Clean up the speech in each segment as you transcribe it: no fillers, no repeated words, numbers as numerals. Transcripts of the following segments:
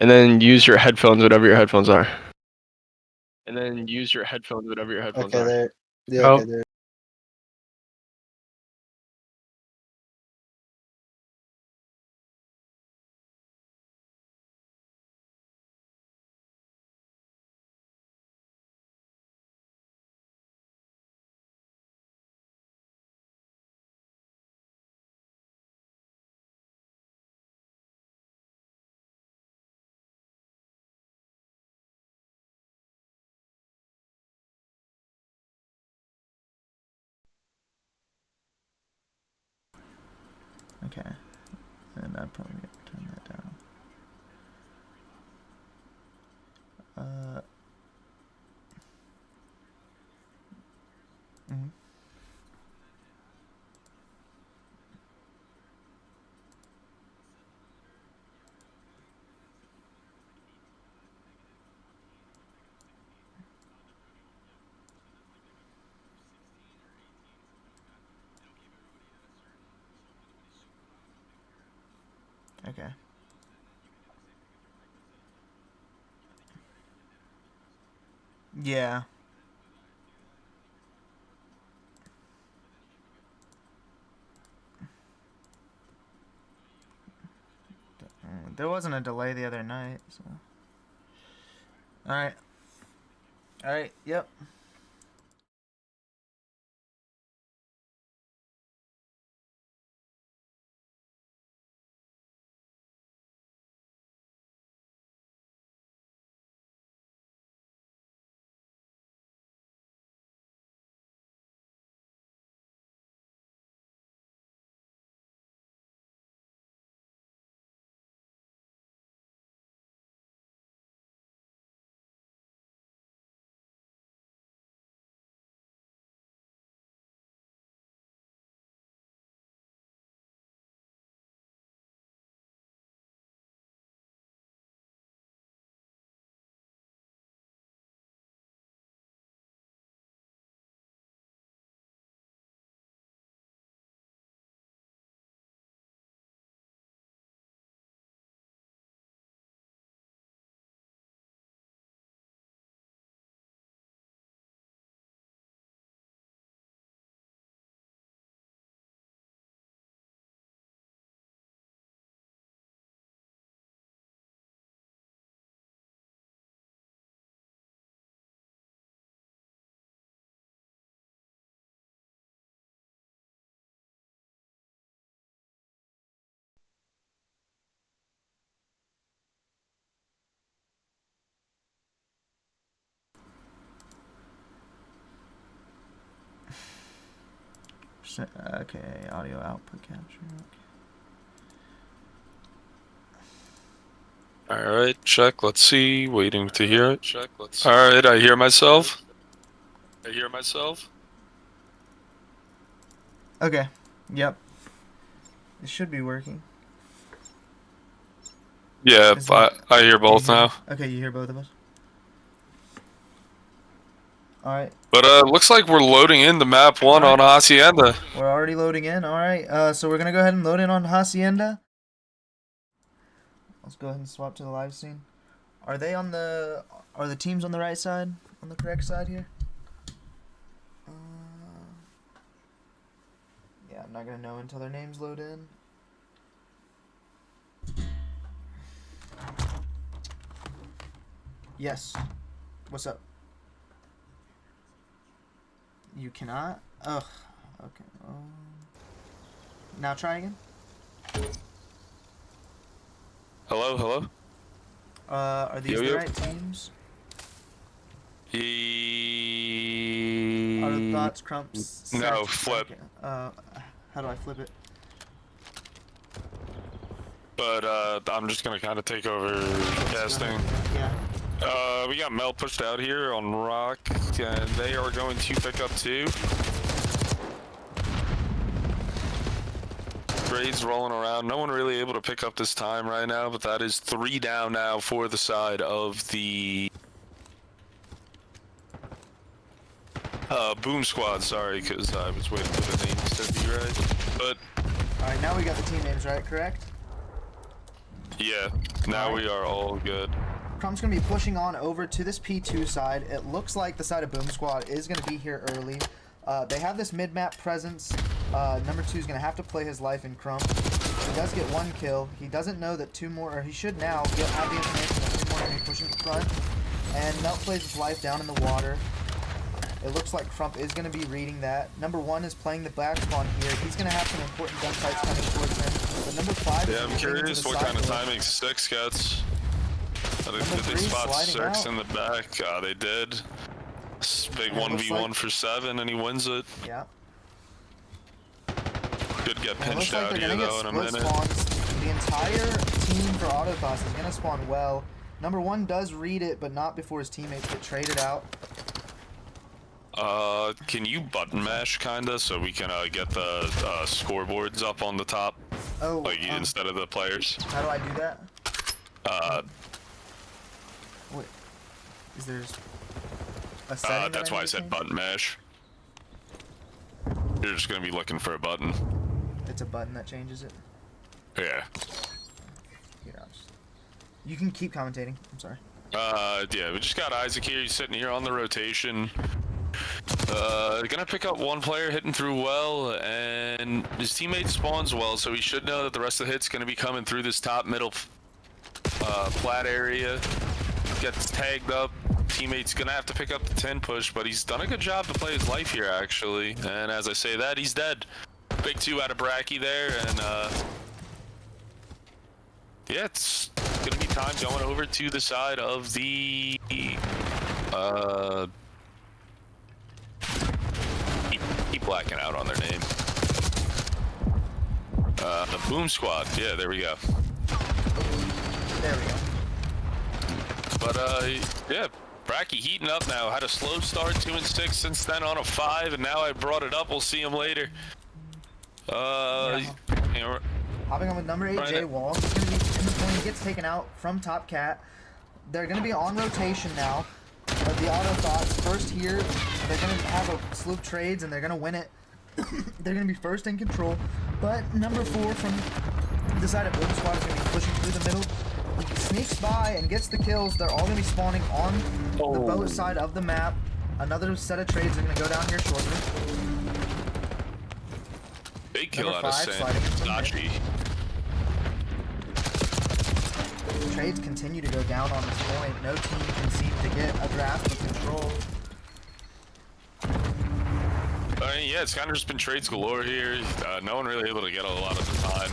And then use your headphones, whatever your headphones are. And then use your headphones, whatever your headphones Okay, are. there. Yeah, Oh. okay, there. Okay. And I'd probably turn that down. Mm-hmm. Okay. Yeah. There wasn't a delay the other night, so. Alright. Alright, yep. Okay, audio output capture. Okay. Alright, check, let's see. Waiting to hear it. Check, let's see. Alright, I hear myself. Okay. Yep. It should be working. Yeah, I hear both now. Okay, you hear both of us? Alright. But looks like we're loading in the map 1 on Hacienda. We're already loading in. Alright, so we're gonna go ahead and load in on Hacienda. Let's go ahead and swap to the live scene. Are the teams on the right side? On the correct side here? Yeah, I'm not gonna know until their names load in. Yes. What's up? You cannot? Ugh. Okay. Now try again. Hello? Are these the right teams? Are the Thots, Crumps? No, flip. Okay. How do I flip it? But I'm just gonna kind of take over casting. Yeah. We got Mel pushed out here on Rock, and they are going to pick up 2. Grades rolling around. No one really able to pick up this time right now, but that is 3 down now for the side of the Boom Squad. Sorry, because I was waiting for the names to be right. But all right, now we got the team names right, correct? Yeah, now we are all good. Crump's going to be pushing on over to this P2 side. It looks like the side of Boom Squad is going to be here early. They have this mid-map presence. Number 2 is going to have to play his life in Crump. He does get 1 kill. He doesn't know that 2 more, or he should now have the information that 2 more are going to be pushing front. And Melt plays his life down in the water. It looks like Crump is going to be reading that. Number 1 is playing the back spawn here. He's going to have some important gunfights coming towards him. But number 5 is I'm curious what kind of timing 6 gets. Did they spot 6 in the back? They did. Big 1v1 for 7, and he wins it. Yeah. Could get pinched out here, though, in a minute. Spawns. The entire team for Autothos is going to spawn well. Number 1 does read it, but not before his teammates get traded out. Can you button mash, kinda, so we can, get the, scoreboards up on the top? Oh, like, instead of the players? How do I do that? Wait. Is there a setting that's why I said button mash. You're just gonna be looking for a button. It's a button that changes it? Yeah. Here, you can keep commentating. I'm sorry. Yeah, we just got Isaac here. He's sitting here on the rotation. Gonna pick up 1 player hitting through well, and his teammate spawns well, so he should know that the rest of the hit's gonna be coming through this top middle flat area. Gets tagged up. Teammate's gonna have to pick up the 10 push, but he's done a good job to play his life here, actually. And as I say that, he's dead. Big 2 out of Bracky there, and yeah, it's gonna be time going over to the side of the keep blacking out on their name. The Boom Squad. Yeah, there we go. There we go. But yeah, Bracky heating up now. Had a slow start, 2 and 6 since then on a 5, and now I brought it up. We'll see him later. You know, hopping on with number 8, J Wall. He's going to be in the point. He gets taken out from Top Cat. They're going to be on rotation now. But the Autothoughts first here. They're going to have a slew of trades, and they're going to win it. They're going to be first in control. But number 4 from the side of Boom Squad is going to be pushing through the middle. He sneaks by and gets the kills. They're all going to be spawning on the boat side of the map. Another set of trades are going to go down here shortly. Big kill out of Sachi. Trades continue to go down on this point. No team can seem to get a grasp of control. I mean, yeah, it's kind of just been trades galore here. No one really able to get a lot of the time.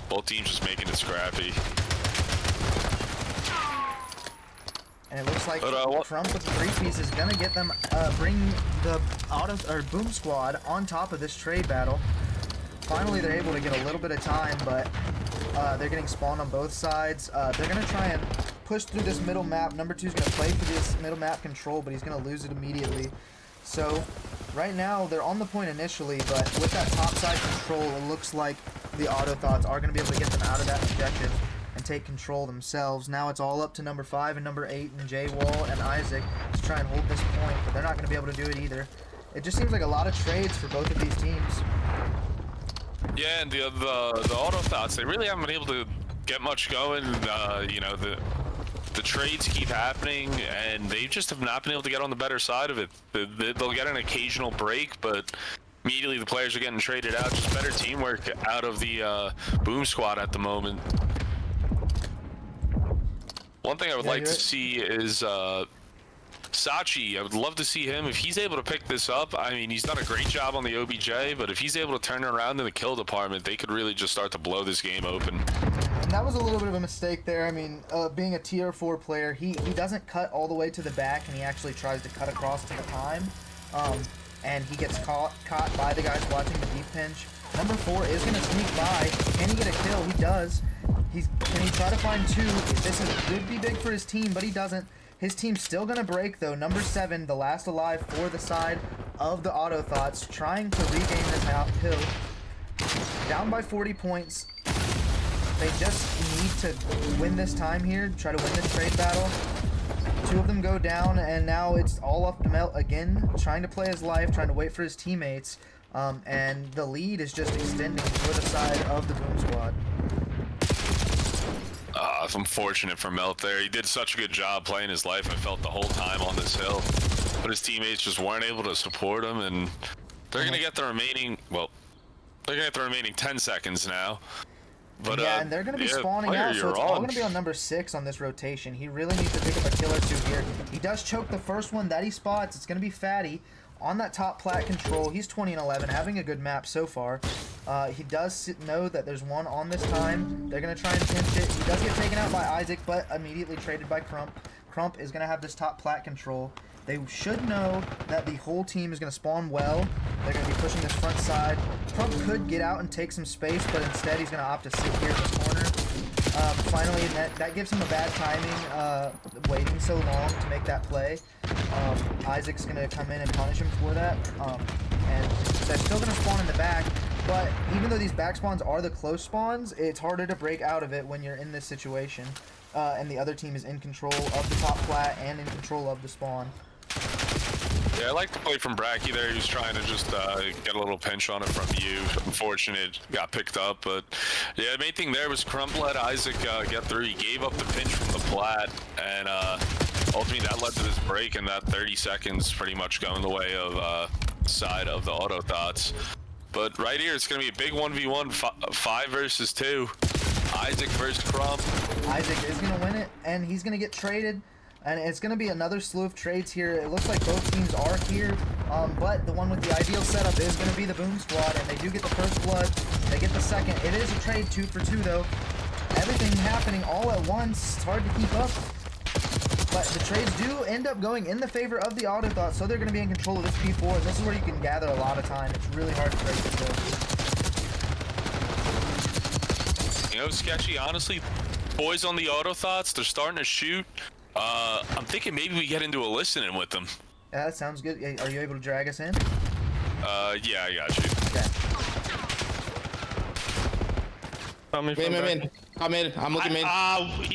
Both teams just making it scrappy. And it looks like Crump with the 3-piece is gonna get them, bring the Boom Squad on top of this trade battle. Finally, they're able to get a little bit of time, but they're getting spawned on both sides. They're gonna try and push through this middle map. Number 2 is gonna play for this middle map control, but he's gonna lose it immediately. So right now they're on the point initially, but with that top side control, it looks like the Autothoughts are gonna be able to get them out of that objective and take control themselves. Now it's all up to number 5 and number 8 and J Wall and Isaac to try and hold this point, but they're not going to be able to do it either. It just seems like a lot of trades for both of these teams. Yeah, and the Autothoughts, they really haven't been able to get much going. You know, the trades keep happening, and they just have not been able to get on the better side of it. They'll get an occasional break, but immediately the players are getting traded out. Just better teamwork out of the Boom Squad at the moment. One thing I would like to see is Sachi. I would love to see him, if he's able to pick this up. I mean, he's done a great job on the OBJ, but if he's able to turn it around in the kill department, they could really just start to blow this game open. And that was a little bit of a mistake there. I mean, being a tier 4 player, he doesn't cut all the way to the back, and he actually tries to cut across to the time. And he gets caught by the guys watching the deep pinch. Number 4 is going to sneak by. Can he get a kill? He does. Can he try to find 2? This would be big for his team, but he doesn't. His team's still going to break, though. Number 7, the last alive for the side of the Autothoughts, trying to regain this hill. Down by 40 points. They just need to win this time here, try to win this trade battle. 2 of them go down, and now it's all up to Melt again, trying to play his life, trying to wait for his teammates. And the lead is just extending for the side of the Boom Squad. Unfortunate for Melt there. He did such a good job playing his life, I felt, the whole time on this hill. But his teammates just weren't able to support him, and they're going to get the remaining, well, they're going to get the remaining 10 seconds now. But, yeah, and they're going to be spawning out, so it's all going to be on number 6 on this rotation. He really needs to pick up a kill or 2 here. He does choke the first one that he spots. It's going to be Fatty on that top plat control. He's 20 and 11, having a good map so far. He does know that there's one on this time. They're going to try and pinch it. He does get taken out by Isaac, but immediately traded by Crump. Crump is going to have this top plat control. They should know that the whole team is going to spawn well. They're going to be pushing this front side. Crump could get out and take some space, but instead he's going to opt to sit here in this corner. Finally, that gives him a bad timing, waiting so long to make that play. Isaac's going to come in and punish him for that. And they're still going to spawn in the back, but even though these back spawns are the close spawns, it's harder to break out of it when you're in this situation. And the other team is in control of the top plat and in control of the spawn. Yeah, I like the play from Bracky there. He was trying to just get a little pinch on it from you. Unfortunate, got picked up. But yeah, the main thing there was Crump let Isaac get through. He gave up the pinch from the plat, and ultimately that led to this break, and that 30 seconds pretty much going the way of side of the auto Thots. But right here, it's going to be a big 1v1, 5 versus 2. Isaac versus Crump. Isaac is going to win it, and he's going to get traded. And it's going to be another slew of trades here. It looks like both teams are here, but the one with the ideal setup is going to be the Boom Squad, and they do get the first blood. They get the second. It is a trade 2 for 2, though. Everything happening all at once. It's hard to keep up. But the trades do end up going in the favor of the Auto Thought, so they're going to be in control of this P4, and this is where you can gather a lot of time. It's really hard to break this though. You know, sketchy, honestly, boys on the Auto Thoughts, they're starting to shoot. I'm thinking maybe we get into a listening with them. Yeah, that sounds good. Are you able to drag us in? Yeah, I got you. Okay. Mid. I'm looking mid.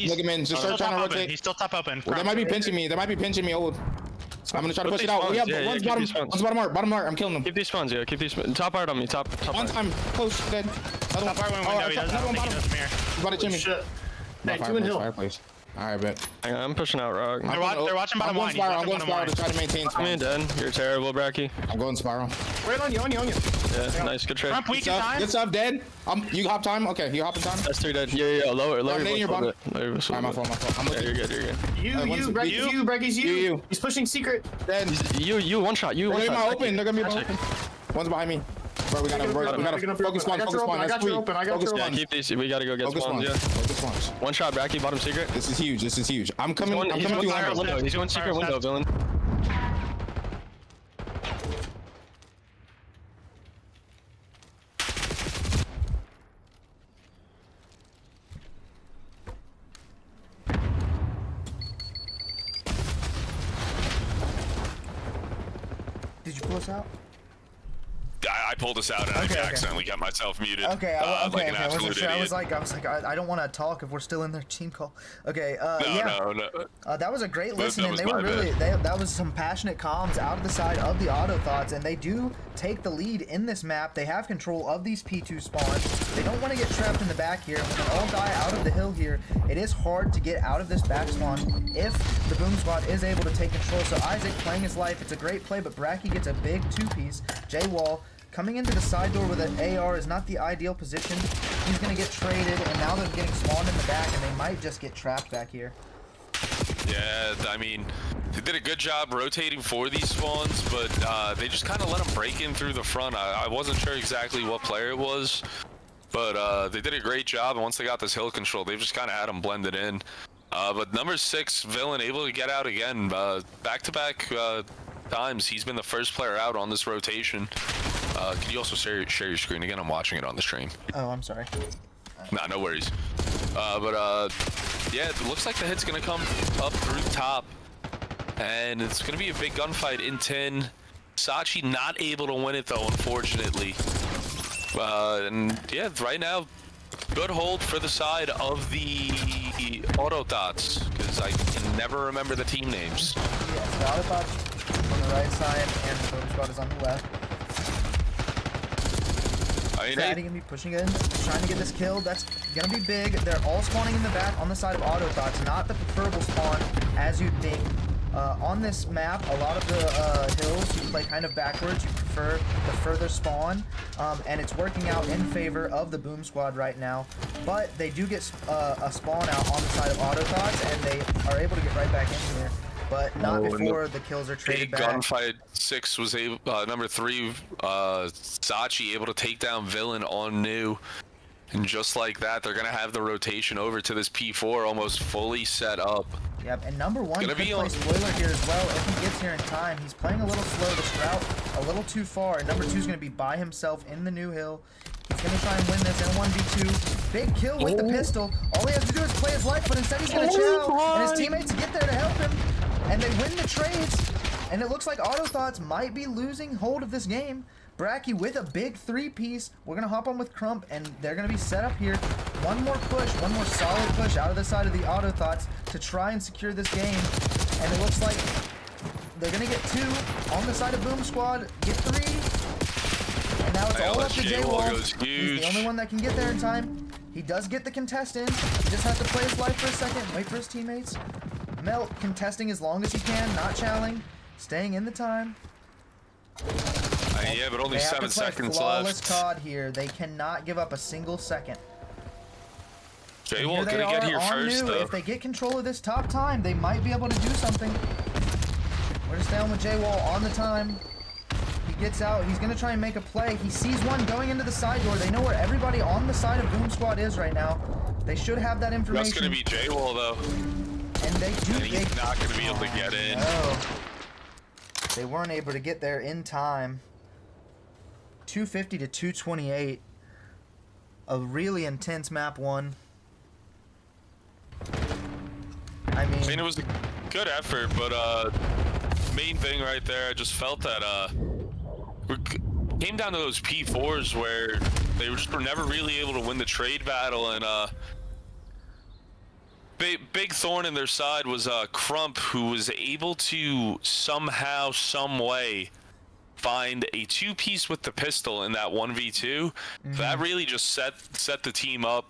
Looking mid. Just start trying to rotate. He's still top open. Well, they might be pinching me. Old. I'm gonna try to push it out. We have one's bottom art. I'm killing them. Keep these spawns, yeah. Keep these top art on me. Top One art. time close dead. Top part window. He does. I don't think he does mirror. About to Jimmy. Hey, 2 in hill. Fireplace. Alright, bet. Hang on, I'm pushing out rock. They're watching bottom line. I'm going spiral to try to maintain I'm in dead. You're terrible, Bracky. I'm going spiral. Right on you. Yeah, nice, good trade. Crump weak in time. Good stuff, dead. You hop time? Okay, you hop in time? That's 3 dead. Yeah, lower your bottom. Lower your Alright, my fault. I'm yeah, looking. you're good. Brecky's you. You. He's pushing secret. Dead. You one shot, you one They're shot. gonna be open. They're gonna be open. One's behind me. Bro, we gotta focus spawn. I got you open. Yeah, keep these. We gotta go get spawns, yeah. Focus spawns. One shot, Bracky, bottom secret. This is huge. I'm coming. I'm He's coming going through secret window. He's going secret window, villain. Did you pull us out? I pulled us out and I accidentally got myself muted. Okay, like an I wasn't absolute sure. idiot. I was like, I don't want to talk if we're still in their team call. Okay, No. that was a great That listening. was They were my really, that was some passionate comms out of the side of the Auto Thoughts, and they do take the lead in this map. They have control of these P2 spawns. They don't want to get trapped in the back here. When they all die out of the hill here, it is hard to get out of this back spawn if the Boom Squad is able to take control. So Isaac playing his life. It's a great play, but Bracky gets a big 2-piece. J-Wall coming into the side door with an AR is not the ideal position. He's going to get traded, and now they're getting spawned in the back, and they might just get trapped back here. Yeah, I mean, they did a good job rotating for these spawns, but they just kind of let them break in through the front. I wasn't sure exactly what player it was, but they did a great job, and once they got this hill control, they've just kind of had them blended in. But number 6, Villain, able to get out again. Back-to-back times, he's been the first player out on this rotation. Can you also share your screen again? I'm watching it on the stream. Oh, I'm sorry. Nah, no worries. Yeah, it looks like the hit's gonna come up through the top, and it's gonna be a big gunfight in 10. Sachi not able to win it though, unfortunately. And yeah, right now, good hold for the side of the Auto Thots, because I can never remember the team names. Yes, the Auto Thoughts on the right side, and the Boom Squad is on the left. I mean, Fatty gonna be pushing in, trying to get this kill. That's gonna be big. They're all spawning in the back on the side of Auto Thots, not the preferable spawn as you'd think. On this map, a lot of the hills, you play kind of backwards. You prefer the further spawn, and it's working out in favor of the Boom Squad right now. But they do get a spawn out on the side of Auto Thots, and they are able to get right back in here. But not before the kills are traded back. Gunfight 6 was able, number 3, Sachi able to take down Villain on new. And just like that, they're going to have the rotation over to this P4 almost fully set up. Yep, and number 1 could play spoiler here as well if he gets here in time. He's playing a little slow, this route a little too far. And number 2 is going to be by himself in the new hill. He's going to try and win this in 1v2. Big kill with the pistol. All he has to do is play his life, but instead he's going to chow. And his teammates get there to help him. And they win the trades. And it looks like Auto Thots might be losing hold of this game. Bracky with a big 3-piece. We're going to hop on with Crump, and they're going to be set up here. One more push, one more solid push out of the side of the Auto Thots to try and secure this game. And it looks like they're going to get 2 on the side of Boom Squad, get 3. And now it's all up to J-Wall. He's the only one that can get there in time. He does get the contest in. He just has to play his life for a second, wait for his teammates. Melt contesting as long as he can, not challenging, staying in the time. Yeah, but only 7 seconds flawless left. COD here. They cannot give up a single second. J-Wall gonna get here first, though. If they get control of this top time, they might be able to do something. We're just down with J-Wall on the time. He gets out. He's going to try and make a play. He sees one going into the side door. They know where everybody on the side of Boom Squad is right now. They should have that information. That's going to be J-Wall, though. And they do. And he's not going to be able to get in. No. They weren't able to get there in time. 250 to 228. A really intense map 1. I mean, it was a good effort, but main thing right there, I just felt that we came down to those P4s where they were never really able to win the trade battle, and big thorn in their side was Crump, who was able to somehow, some way find a 2-piece with the pistol in that 1v2. That really just set the team up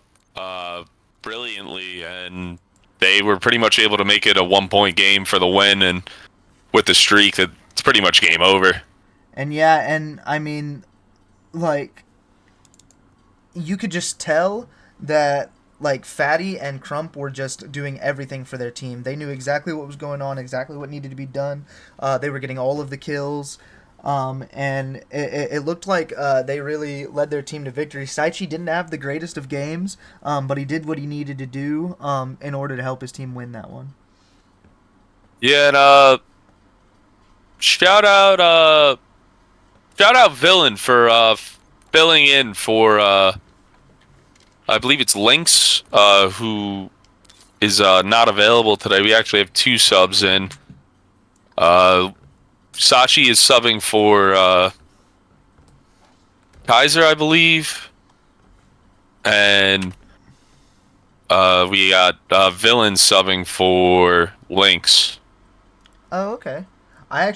brilliantly, and they were pretty much able to make it a 1-point game for the win, and with the streak, it's pretty much game over. And yeah, and I mean, like, you could just tell that, like, Fatty and Crump were just doing everything for their team. They knew exactly what was going on, exactly what needed to be done. They were getting all of the kills. And it looked like they really led their team to victory. Saichi didn't have the greatest of games, but he did what he needed to do in order to help his team win that one. Yeah, and shout out Villain for filling in for I believe it's Lynx, who is not available today. We actually have 2 subs in. Sachi is subbing for Kaiser, I believe, and we got Villain subbing for Lynx. Oh, okay. I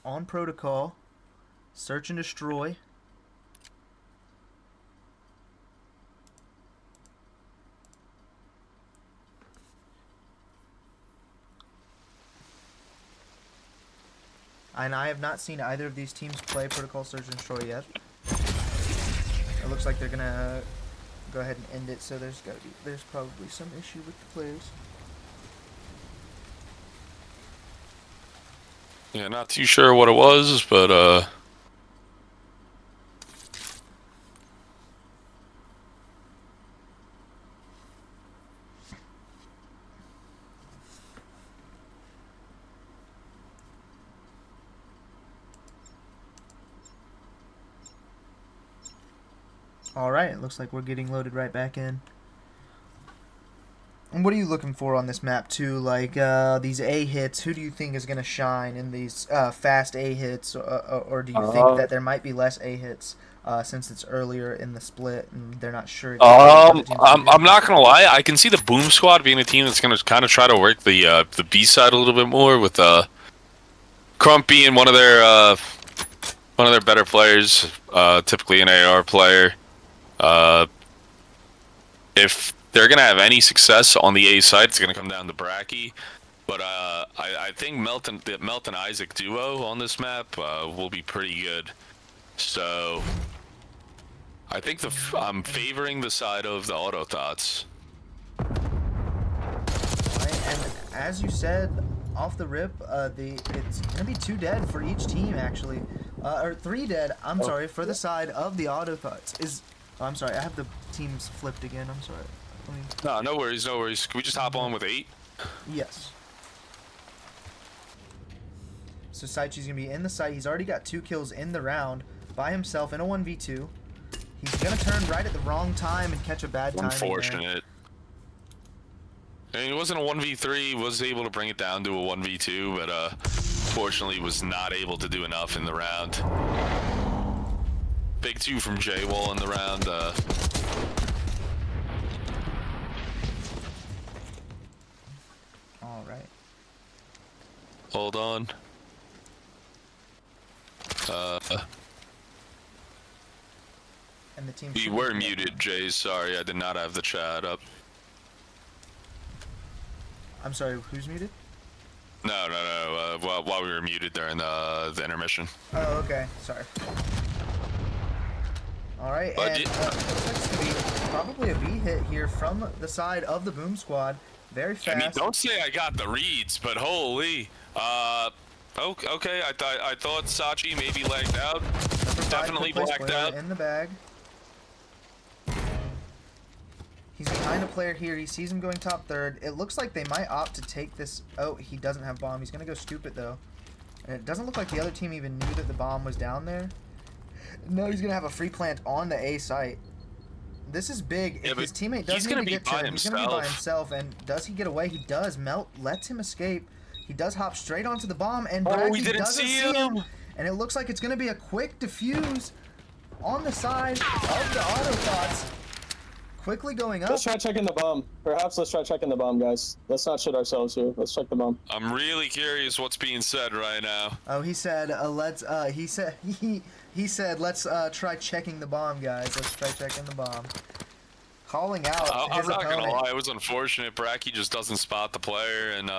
on protocol, search and destroy. and I have not seen either of these teams play Protocol Surge and Troy yet. It looks like they're gonna go ahead and end it, so there's probably some issue with the players. Yeah, not too sure what it was, but Alright, it looks like we're getting loaded right back in. And what are you looking for on this map too? Like these A hits, who do you think is going to shine in these fast A hits, or do you think that there might be less A hits since it's earlier in the split and they're not sure exactly what the teams are doing? I'm not gonna lie. I can see the Boom Squad being a team that's gonna kind of try to work the B side a little bit more, with Crump being one of their better players, typically an AR player. If they're gonna have any success on the A side, it's gonna come down to Bracky. But I think the Melt and Isaac duo on this map will be pretty good. So I think I'm favoring the side of the Auto Thots. Right, and as you said off the rip, it's gonna be 2 dead for each team actually, or 3 dead. I'm sorry, for the side of the Auto Thots. I'm sorry, I have the teams flipped again. I'm sorry. No worries, no worries. Can we just hop on with 8? Yes. So Saichi's gonna be in the site. He's already got 2 kills in the round by himself in a 1v2. He's gonna turn right at the wrong time and catch a bad timing. Unfortunate. I mean, it wasn't a 1v3. Was able to bring it down to a 1v2, but unfortunately was not able to do enough in the round. Big 2 from J-Wall in the round. All right. Hold on. And the team. We were muted, Jay. Sorry, I did not have the chat up. I'm sorry, who's muted? No. While we were muted during the intermission. Oh, okay. Sorry. All right, and looks like it's gonna be probably a B hit here from the side of the Boom Squad. Very fast. I mean, don't say I got the reads, but holy. Okay. I thought Sachi maybe lagged out. Definitely blacked out. In the bag. He's behind a player here. He sees him going top 3rd. It looks like they might opt to take this. Oh, he doesn't have bomb. He's gonna go stupid though. And it doesn't look like the other team even knew that the bomb was down there. No, he's gonna have a free plant on the A site. This is big. If his teammate doesn't even get to him, he's gonna be by himself. And does he get away? He does. Melt lets him escape. He does hop straight onto the bomb, and Bracky doesn't see him. And it looks like it's gonna be a quick defuse on the side of the Auto Thots. Quickly going up. Let's try checking the bomb. Perhaps let's try checking the bomb, guys. Let's not shit ourselves here. Let's check the bomb. I'm really curious what's being said right now. Oh, he said, he said, let's try checking the bomb, guys. Let's try checking the bomb. Calling out I'm not gonna lie, it was unfortunate. Bracky just doesn't spot the player, and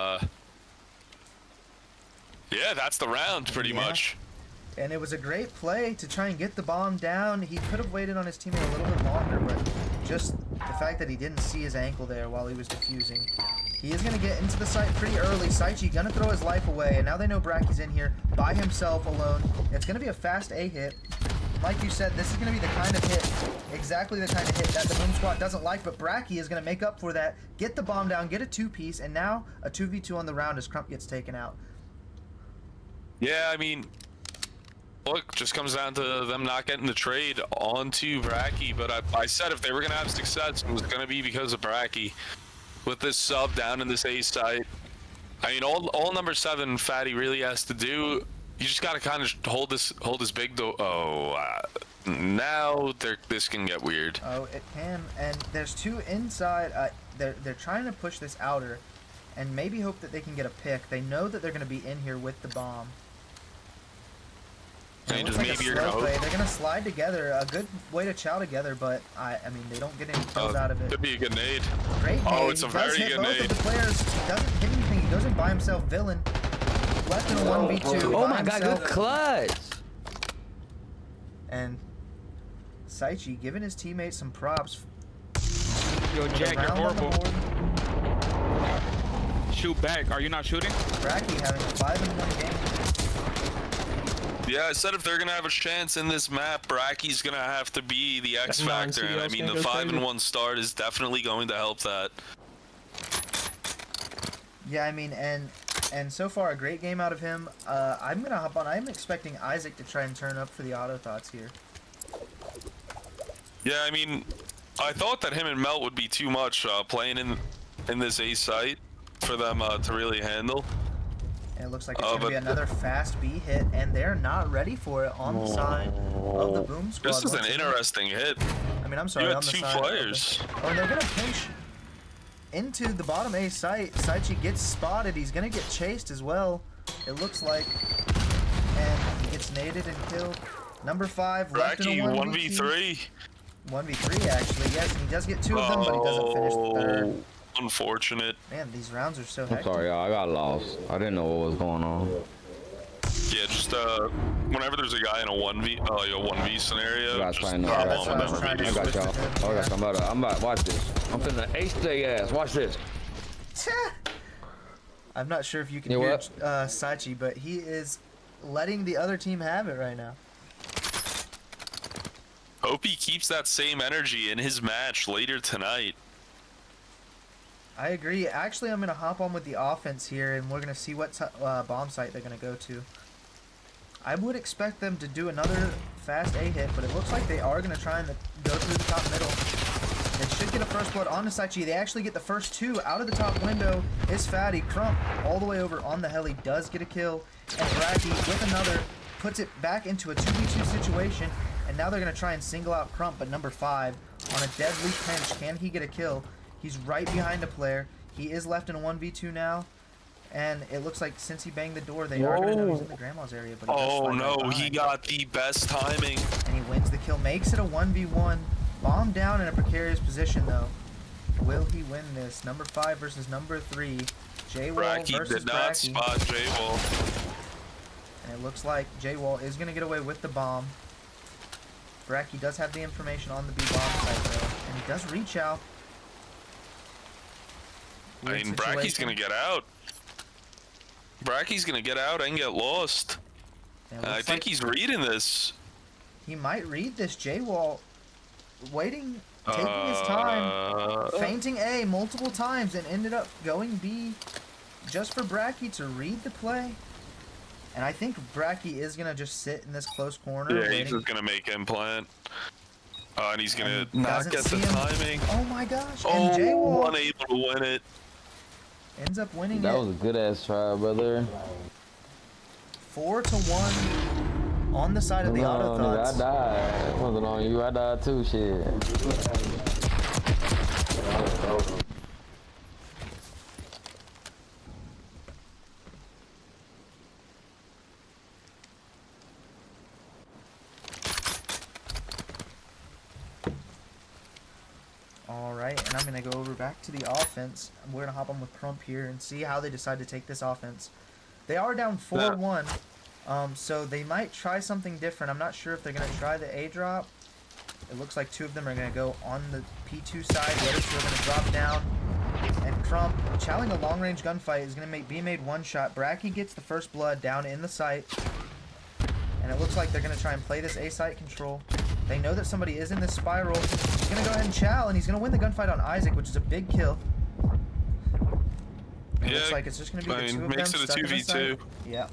yeah, that's the round pretty much. And it was a great play to try and get the bomb down. He could have waited on his teammate a little bit longer, but just the fact that he didn't see his ankle there while he was defusing. He is going to get into the site pretty early. Saichi going to throw his life away, and now they know Bracky's in here by himself alone. It's going to be a fast A hit. Like you said, this is going to be the kind of hit, exactly the kind of hit that the Boom Squad doesn't like, but Bracky is going to make up for that, get the bomb down, get a 2-piece, and now a 2v2 on the round as Crump gets taken out. Yeah, I mean, look, just comes down to them not getting the trade onto Bracky, but I said if they were going to have success, it was going to be because of Bracky. With this sub down in this A site, I mean, all number 7 Fatty really has to do, you just got to kind of hold this big though. Now this can get weird. Oh, it can, and there's 2 inside. They're trying to push this outer, and maybe hope that they can get a pick. They know that they're going to be in here with the bomb. It looks like a slow play. They're gonna slide together. A good way to chow together, but I mean they don't get any kills out of it. Could be a good nade. Great nade. Oh, it's a very good nade. Both of the players. He doesn't hit anything. He goes in by himself. Villain. left in a 1v2. Oh by my god, himself. good clutch. And Saichi giving his teammates some props. Yo, Jack, you're Round on the horrible. board. Shoot back. Are you not shooting? Bracky having a 5-1 game. Yeah, I said if they're gonna have a chance in this map, Bracky's gonna have to be the X factor, and I mean the 5-1 start is definitely going to help that. Yeah, I mean, and so far a great game out of him. I'm gonna hop on. I'm expecting Isaac to try and turn up for the auto thoughts here. Yeah, I mean, I thought that him and Melt would be too much playing in this A site for them to really handle. And it looks like it's going to be another fast B hit, and they're not ready for it on the side of the Boom Squad. This is an interesting hit. I mean, I'm sorry, You had on the two side. players. Oh, and they're going to pinch into the bottom A site. Saichi gets spotted. He's going to get chased as well, it looks like. And he gets naded and killed. Number 5 left in a 1v3. 1v3, actually, yes, and he does get 2 of them, but he doesn't finish the third. Unfortunate. Man, these rounds are so I'm hectic. sorry, y'all. I got lost. I didn't know what was going on. Yeah, just whenever there's a guy in a 1v scenario, You guys just playing hop that's on what I was with them trying to I immediately. got y'all. I got some better. I'm about watch this. I'm finna ace their ass. Watch this. I'm not sure if you can You hear what? Saichi, but he is letting the other team have it right now. Hope he keeps that same energy in his match later tonight. I agree. Actually, I'm going to hop on with the offense here, and we're going to see what bomb site they're going to go to. I would expect them to do another fast A hit, but it looks like they are going to try and go through the top middle. They should get a first blood on the Saichi. They actually get the first 2 out of the top window. Is Fatty. Crump all the way over on the heli does get a kill, and Bracky with another puts it back into a 2v2 situation, and now they're going to try and single out Crump, but number 5 on a deadly pinch. Can he get a kill? He's right behind a player. He is left in a 1v2 now. And it looks like since he banged the door, they are going to know he's in the grandma's area. But he does Oh slide right no, he behind. got the best timing. And he wins the kill. Makes it a 1v1. Bomb down in a precarious position, though. Will he win this? Number 5 versus number 3. J-Wall Bracky versus did not Bracky. spot J-Wall. And it looks like J-Wall is going to get away with the bomb. Bracky does have the information on the B bomb site, though. And he does reach out. I Weird mean, Bracky's situation. gonna get out. Bracky's gonna get out and get lost. And it I looks think like he's reading this. he might read this. J-Wall waiting, taking his time, feinting A multiple times, and ended up going B just for Bracky to read the play. And I think Bracky is gonna just sit in this close corner. Yeah, waiting. he's just gonna make implant. And he's gonna And not doesn't get the see him. timing. Oh my gosh! And J-Wall Oh, unable to win it. ends up winning That it. was a good ass try, brother. 4-1 on the side of the auto No, nigga, I thoughts. died. It wasn't on you. I died too. Shit. Alright, and I'm going to go over back to the offense. We're going to hop on with Crump here and see how they decide to take this offense. They are down 4-1, so they might try something different. I'm not sure if they're going to try the A drop. It looks like 2 of them are going to go on the P2 side. The other 2 are going to drop down. And Crump, challenging a long-range gunfight, is going to be made one shot. Bracky gets the first blood down in the site. And it looks like they're going to try and play this A site control. They know that somebody is in this spiral. He's going to go ahead and chow, and he's going to win the gunfight on Isaac, which is a big kill. It looks like it's just going to be the 2 of them makes it a stuck in the 2v2. site. Yeah.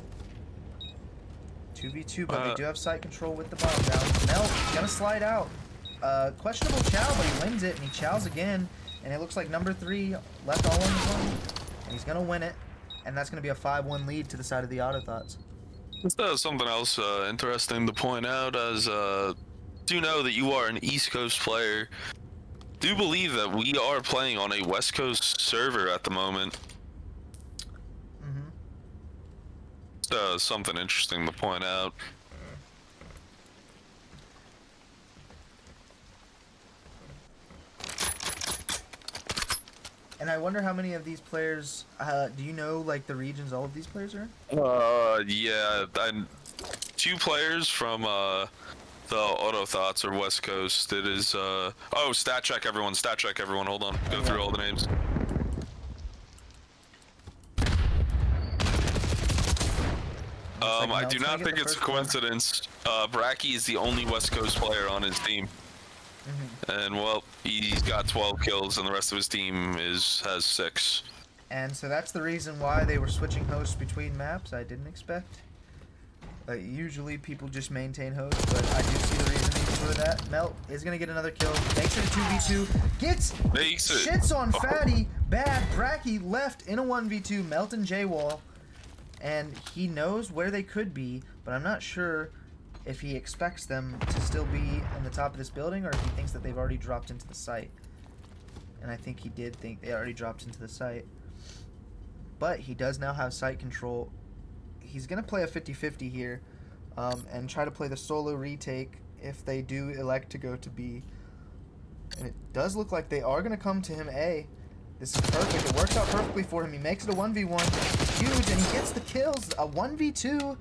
2v2, but they do have site control with the bomb down. Mel going to slide out. Questionable chow, but he wins it, and he chows again. And it looks like number 3 left all on his own. And he's going to win it. And that's going to be a 5-1 lead to the side of the Auto Thoughts. Just something else interesting to point out, as do know that you are an East Coast player. Do believe that we are playing on a West Coast server at the moment. Something interesting to point out. And I wonder how many of these players, do you know, like, the regions all of these players are in? Yeah, I'm 2 players from, the Auto Thots or West Coast. It is, oh, stat check everyone, hold on. Go through all the names. I do not think it's a coincidence. Bracky is the only West Coast player on his team. And, well, he's got 12 kills, and the rest of his team has 6. And so that's the reason why they were switching hosts between maps. I didn't expect. Usually people just maintain hosts, but I do see the reasoning for that. Melt is going to get another kill. Makes it a 2v2. Shits on Fatty. Bad. Bracky left in a 1v2. Melt and J-Wall. And he knows where they could be, but I'm not sure if he expects them to still be on the top of this building or if he thinks that they've already dropped into the site. And I think he did think they already dropped into the site. But he does now have site control. He's going to play a 50-50 here and try to play the solo retake if they do elect to go to B. And it does look like they are going to come to him A. This is perfect. It works out perfectly for him. He makes it a 1v1. Huge, and he gets the kills. A 1v2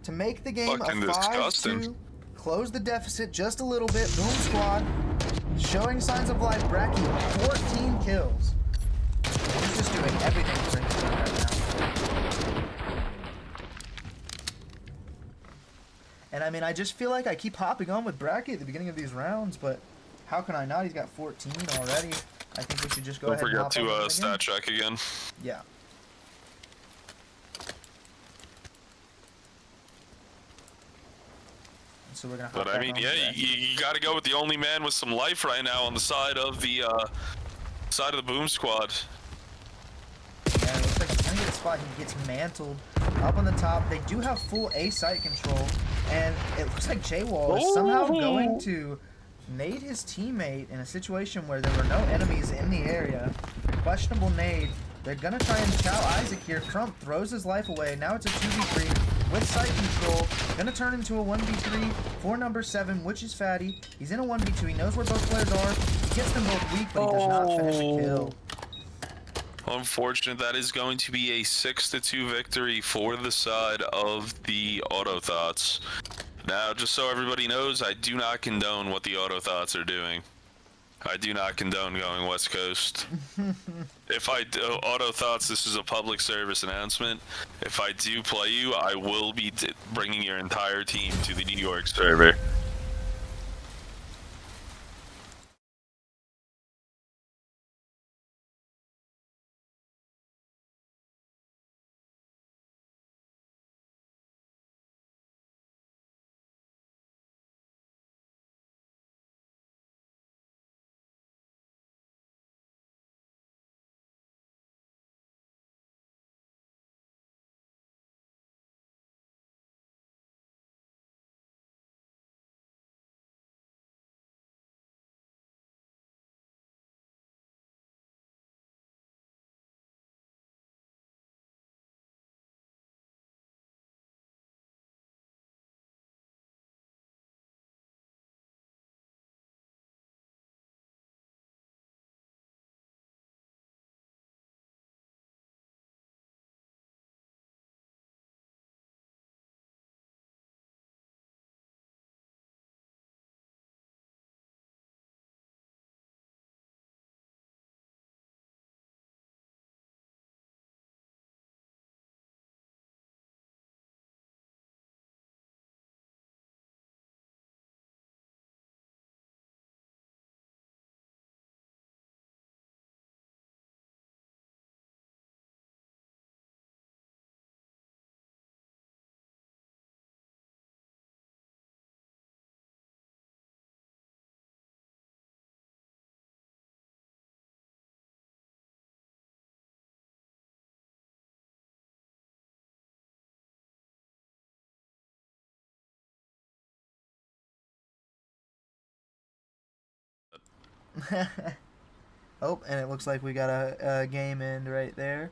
to make the game a 5-2. Close the deficit just a little bit. Boom Squad showing signs of life. Bracky, 14 kills. He's just doing everything for his team right now. And I mean, I just feel like I keep hopping on with Bracky at the beginning of these rounds, but how can I not? He's got 14 already. I think we should just go ahead and hop on with him again. Stat check again. Yeah. So we're gonna hop But I mean, yeah, you got to go with the only man with some life right now on the side of the Boom Squad. Yeah, it looks like he's gonna get a spot. He gets mantled up on the top. They do have full A site control, and it looks like J-Wall is somehow going to nade his teammate in a situation where there were no enemies in the area. Questionable nade. They're gonna try and chow Isaac here. Crump throws his life away. Now it's a 2v3 with site control. Gonna turn into a 1v3 for number 7, which is Fatty. He's in a 1v2. He knows where both players are. He gets them both weak, but he does not finish a kill. Unfortunate. That is going to be a 6-2 victory for the side of the Auto Thots. Now, just so everybody knows, I do not condone what the Auto Thots are doing. I do not condone going West Coast. If I do, Auto Thots, this is a public service announcement. If I do play you, I will be bringing your entire team to the New York server. Oh, and it looks like we got a game end right there.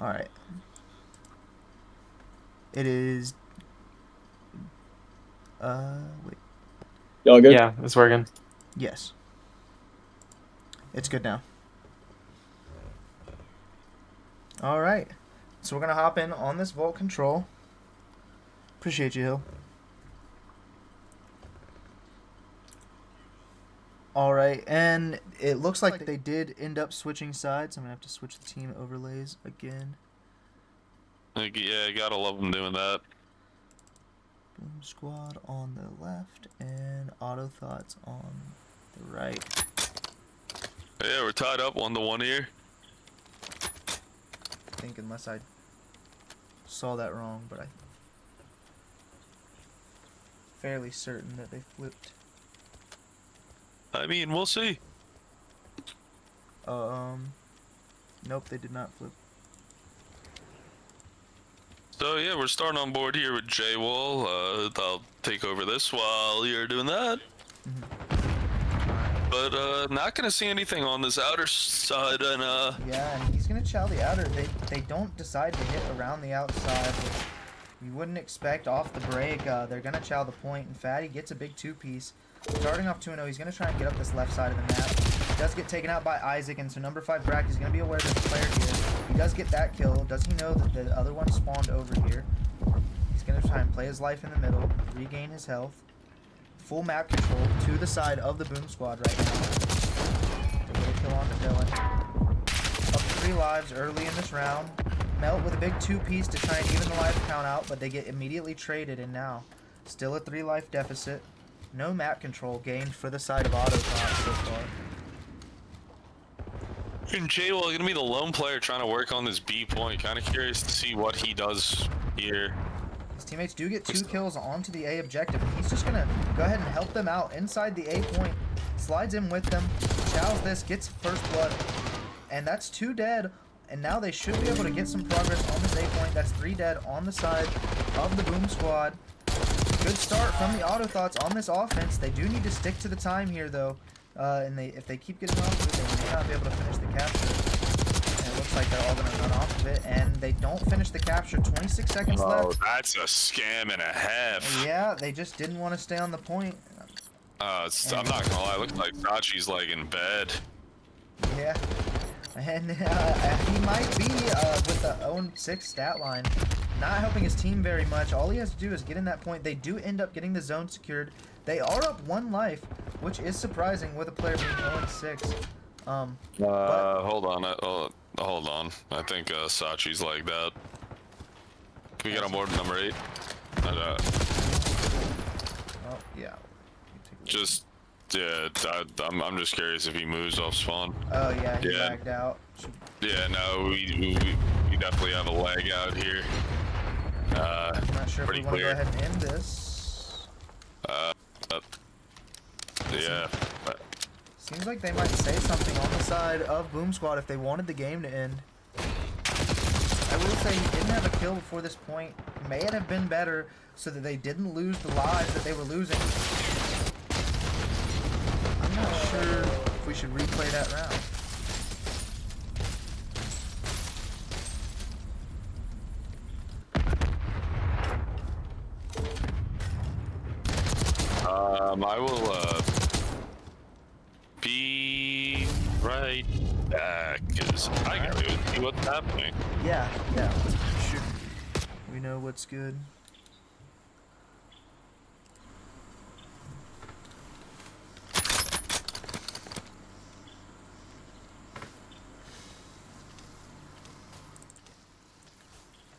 All right. It is. Wait. Y'all good? Yeah, it's working. Yes. It's good now. All right. So we're gonna hop in on this vault control. Appreciate you, Hill. All right, and it looks like they did end up switching sides. I'm gonna have to switch the team overlays again. Yeah, gotta love them doing that. Boom Squad on the left and Auto Thots on the right. Yeah, we're tied up 1-1 here. I think unless I saw that wrong, but I'm fairly certain that they flipped. I mean, we'll see. Nope, they did not flip. So yeah, we're starting on board here with J-Wall. I'll take over this while you're doing that. But not gonna see anything on this outer side, and Yeah, and he's gonna chow the outer. They don't decide to hit around the outside, which you wouldn't expect off the break. They're gonna chow the point, and Fatty gets a big 2-piece. Starting off 2-0, he's gonna try and get up this left side of the map. He does get taken out by Isaac, and so number 5 Brack is gonna be aware there's a player here. He does get that kill. Does he know that the other one spawned over here? He's gonna try and play his life in the middle, regain his health. Full map control to the side of the Boom Squad right now. They get a kill on to Dylan. Up 3 lives early in this round. Melt with a big 2-piece to try and even the life count out, but they get immediately traded, and now still a 3 life deficit. No map control gained for the side of Auto Thots so far. and J-Wall gonna be the lone player trying to work on this B point. Kind of curious to see what he does here. His teammates do get 2 kills onto the A objective, and he's just gonna go ahead and help them out inside the A point. Slides in with them, chows this, gets first blood, and that's 2 dead. And now they should be able to get some progress on this A point. That's 3 dead on the side of the Boom Squad. Good start from the Auto Thots on this offense. They do need to stick to the time here, though. And if they keep getting off of it, they may not be able to finish the capture. And it looks like they're all going to run off of it. And they don't finish the capture. 26 seconds left. Oh, that's a scam and a half. Yeah, they just didn't want to stay on the point. I'm not gonna lie, it looks like Sachi's like in bed. Yeah. And he might be with the 0-6 stat line. Not helping his team very much. All he has to do is get in that point. They do end up getting the zone secured. They are up 1 life, which is surprising with a player being 0-6. Hold on. Hold on. I think Sachi's like that. Can we get on board with number 8? Oh, yeah. Just, yeah, I'm just curious if he moves off spawn. Oh, yeah, he lagged out. Yeah, no, we definitely have a lag out here. I'm not sure if we want to go ahead and end this. Yeah. Seems like they might say something on the side of Boom Squad if they wanted the game to end. I will say he didn't have a kill before this point. May it have been better so that they didn't lose the lives that they were losing. I'm not sure if we should replay that round. I will be right back because I gotta go see what's happening. Yeah, we know what's good.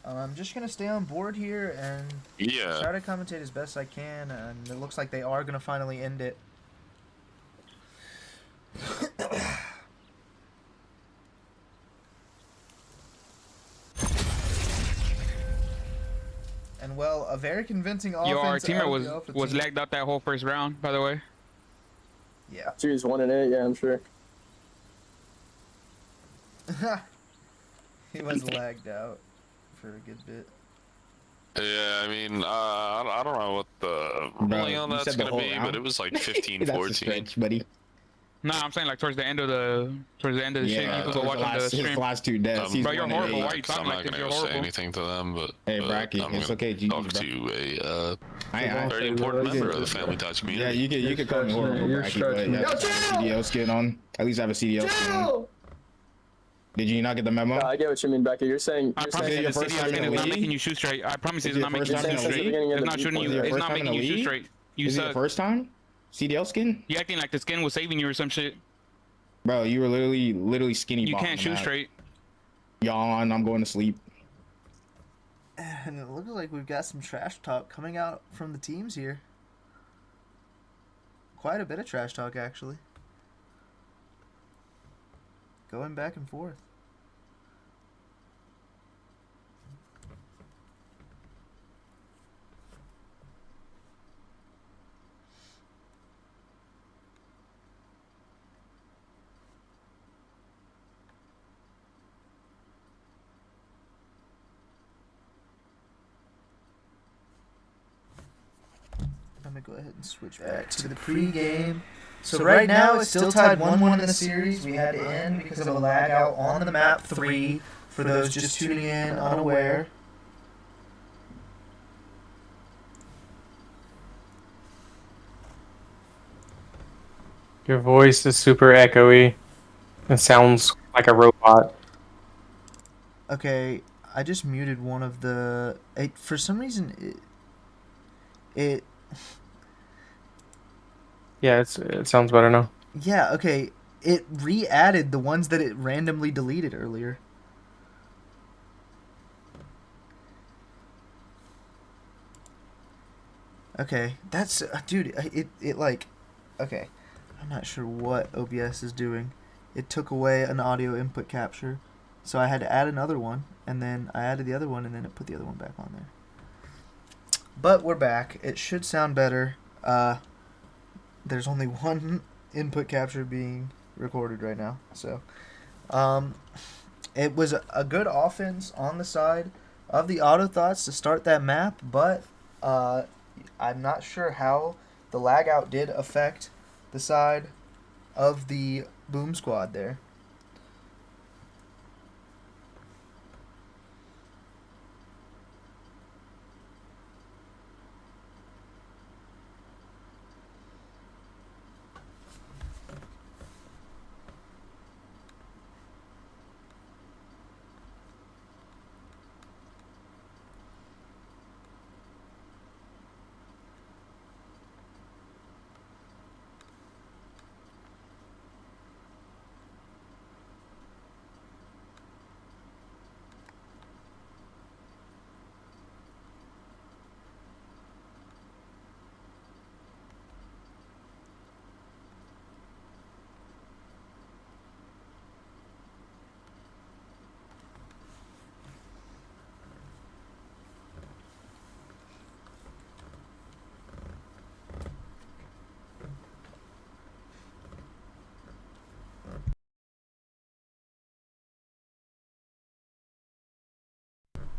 I'm just gonna stay on board here and try to commentate as best I can, and it looks like they are gonna finally end it. And well, a very convincing offense. Yo, our teammate was lagged out that whole first round, by the way. Yeah. Series 1 and 8, yeah, I'm sure. He was lagged out for a good bit. Yeah, I mean, I don't know what the ruling on that's gonna be, but it was like 15-14. That's a stretch, buddy. Nah, I'm saying like towards the end of the shit. You could go watch on the his stream. last 2 deaths. He's Bro, you're 1 and horrible. 8. Why are you talking I'm like not this? gonna You're go say horrible. anything to them, but Hey, Bracky, I'm it's gonna okay, GG, talk bro. to a I very important member of the family Tots yeah, community. you could call me horrible, You're Bracky, but stretching yeah, it. just have a CDL skin on. At least have a CDL skin on. Did you not get the memo? No, I get what you mean, Becky. You're saying. I You're promise saying you, your the first CDL time in skin the is not league? making you shoot straight. I promise you, Is it's it not your making you first time shoot in the straight. league? It's not shooting you. Is it your It's first not time in making the you shoot league? straight. You Is it your suck. first time? CDL skin? You acting like the skin was saving you or some shit. Bro, you were literally skinny. You can't shoot straight. Yawn, I'm going to sleep. And it looks like we've got some trash talk coming out from the teams here. Quite a bit of trash talk, actually. Going back and forth. I'm going to go ahead and switch back to the pregame. So right now it's still tied 1-1 in the series. We had to end because of a lag out on the map 3 for those just tuning in unaware. Your voice is super echoey. It sounds like a robot. Okay, I just muted one of the... for some reason, it Yeah, it sounds better now. yeah, okay. It re-added the ones that it randomly deleted earlier. Okay, that's... dude, it like... Okay, I'm not sure what OBS is doing. It took away an audio input capture. So I had to add another one, and then I added the other one, and then it put the other one back on there. But we're back. It should sound better. There's only one input capture being recorded right now. So it was a good offense on the side of the Auto Thots to start that map, but I'm not sure how the lag out did affect the side of the Boom Squad there.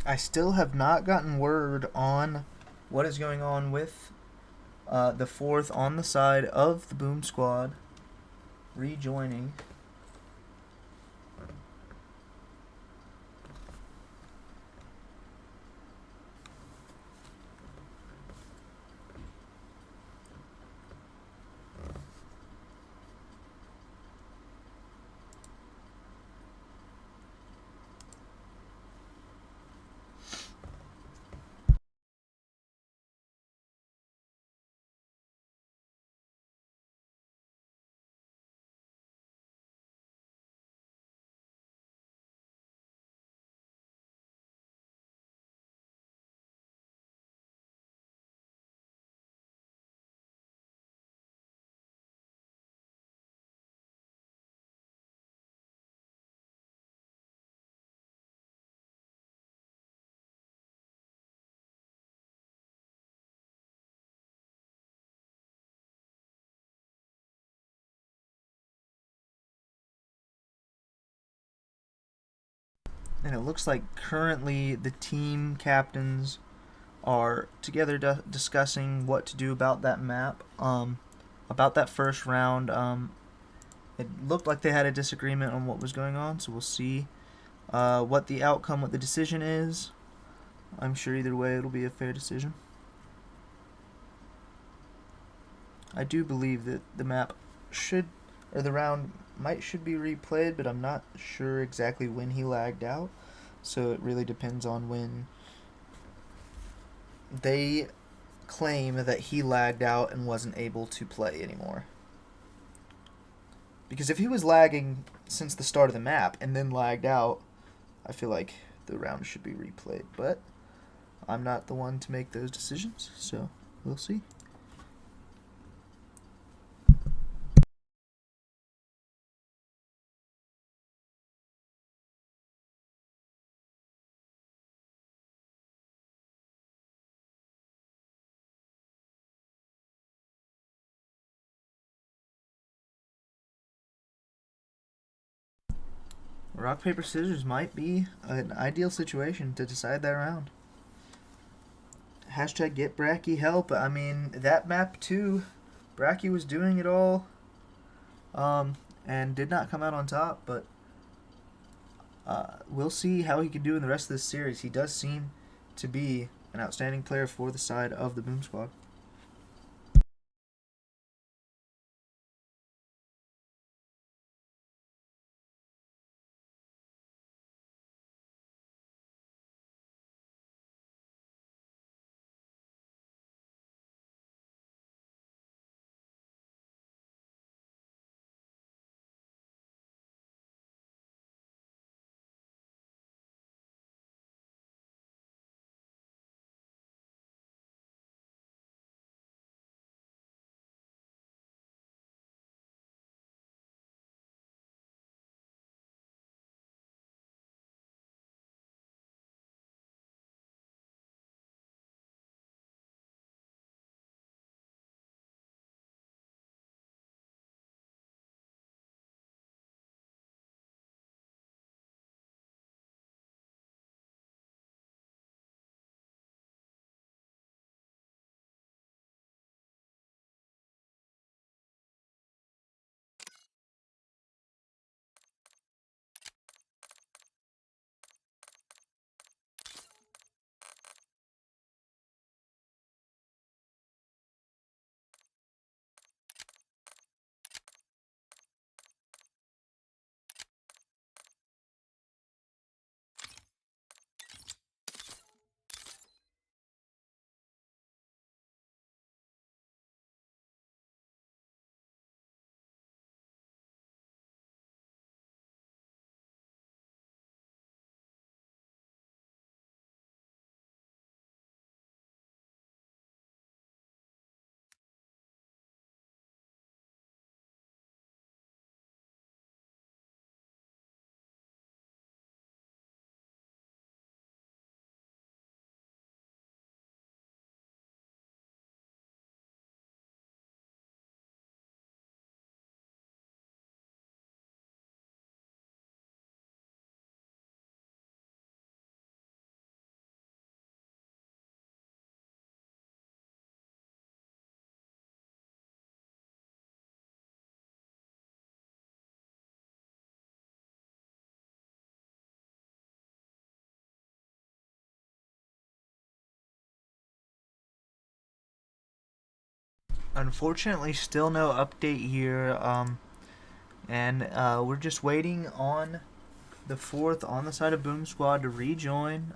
I still have not gotten word on what is going on with the 4th on the side of the Boom Squad rejoining. And it looks like currently the team captains are together discussing what to do about that map, about that first round. It looked like they had a disagreement on what was going on, so we'll see what the outcome, what the decision is. I'm sure either way it'll be a fair decision. I do believe that the map should, or the round should be replayed, but I'm not sure exactly when he lagged out. So it really depends on when they claim that he lagged out and wasn't able to play anymore. Because if he was lagging since the start of the map and then lagged out, I feel like the round should be replayed. But I'm not the one to make those decisions, so we'll see. Rock, paper, scissors might be an ideal situation to decide that round. Hashtag get Bracky help. I mean, that map too, Bracky was doing it all and did not come out on top, but we'll see how he can do in the rest of this series. He does seem to be an outstanding player for the side of the Boom Squad. Unfortunately, still no update here, and we're just waiting on the fourth on the side of Boom Squad to rejoin.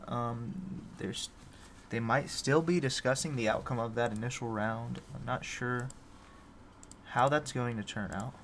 They might still be discussing the outcome of that initial round. I'm not sure how that's going to turn out.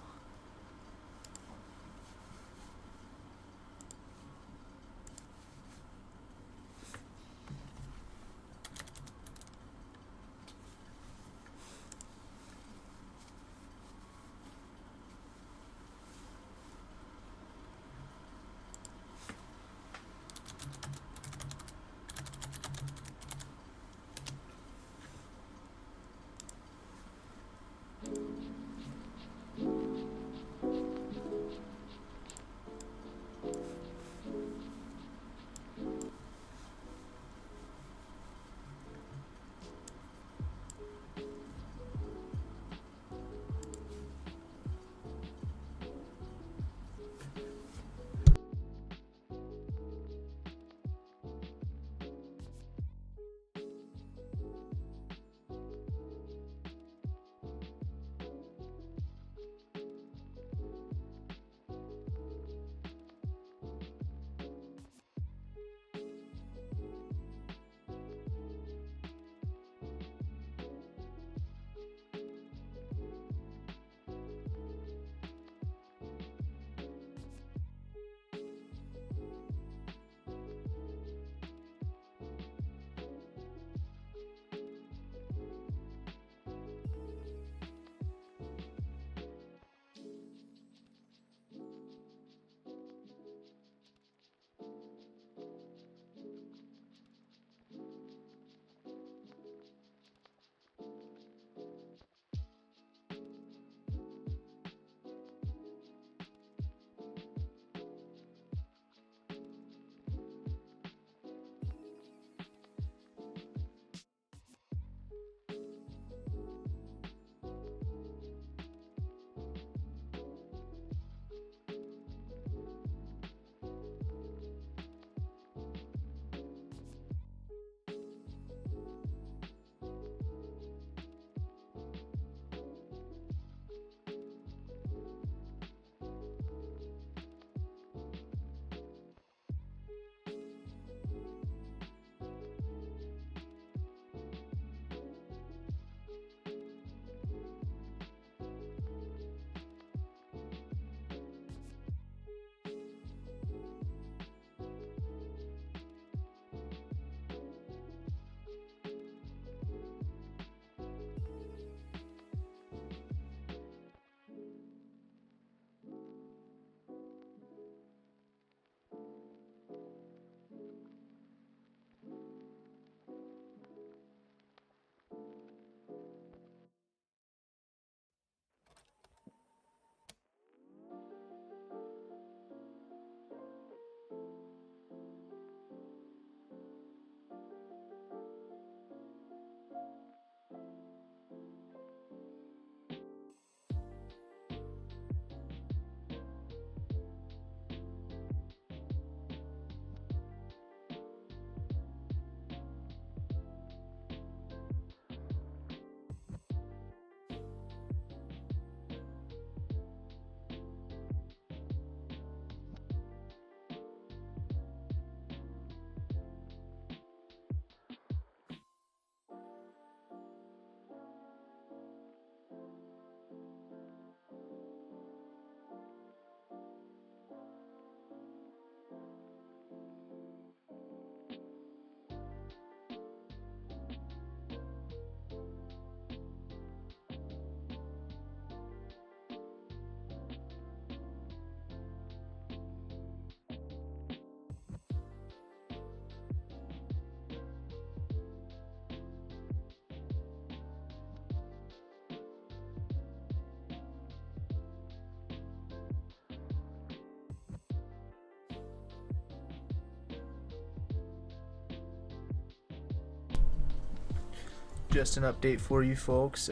Just an update for you folks.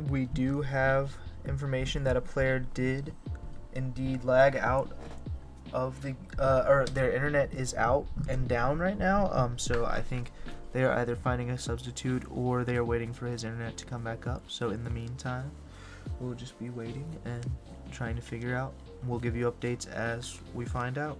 We do have information that a player did indeed lag out of the or their internet is out and down right now. So I think they are either finding a substitute or they are waiting for his internet to come back up. So in the meantime, we'll just be waiting and trying to figure out. We'll give you updates as we find out.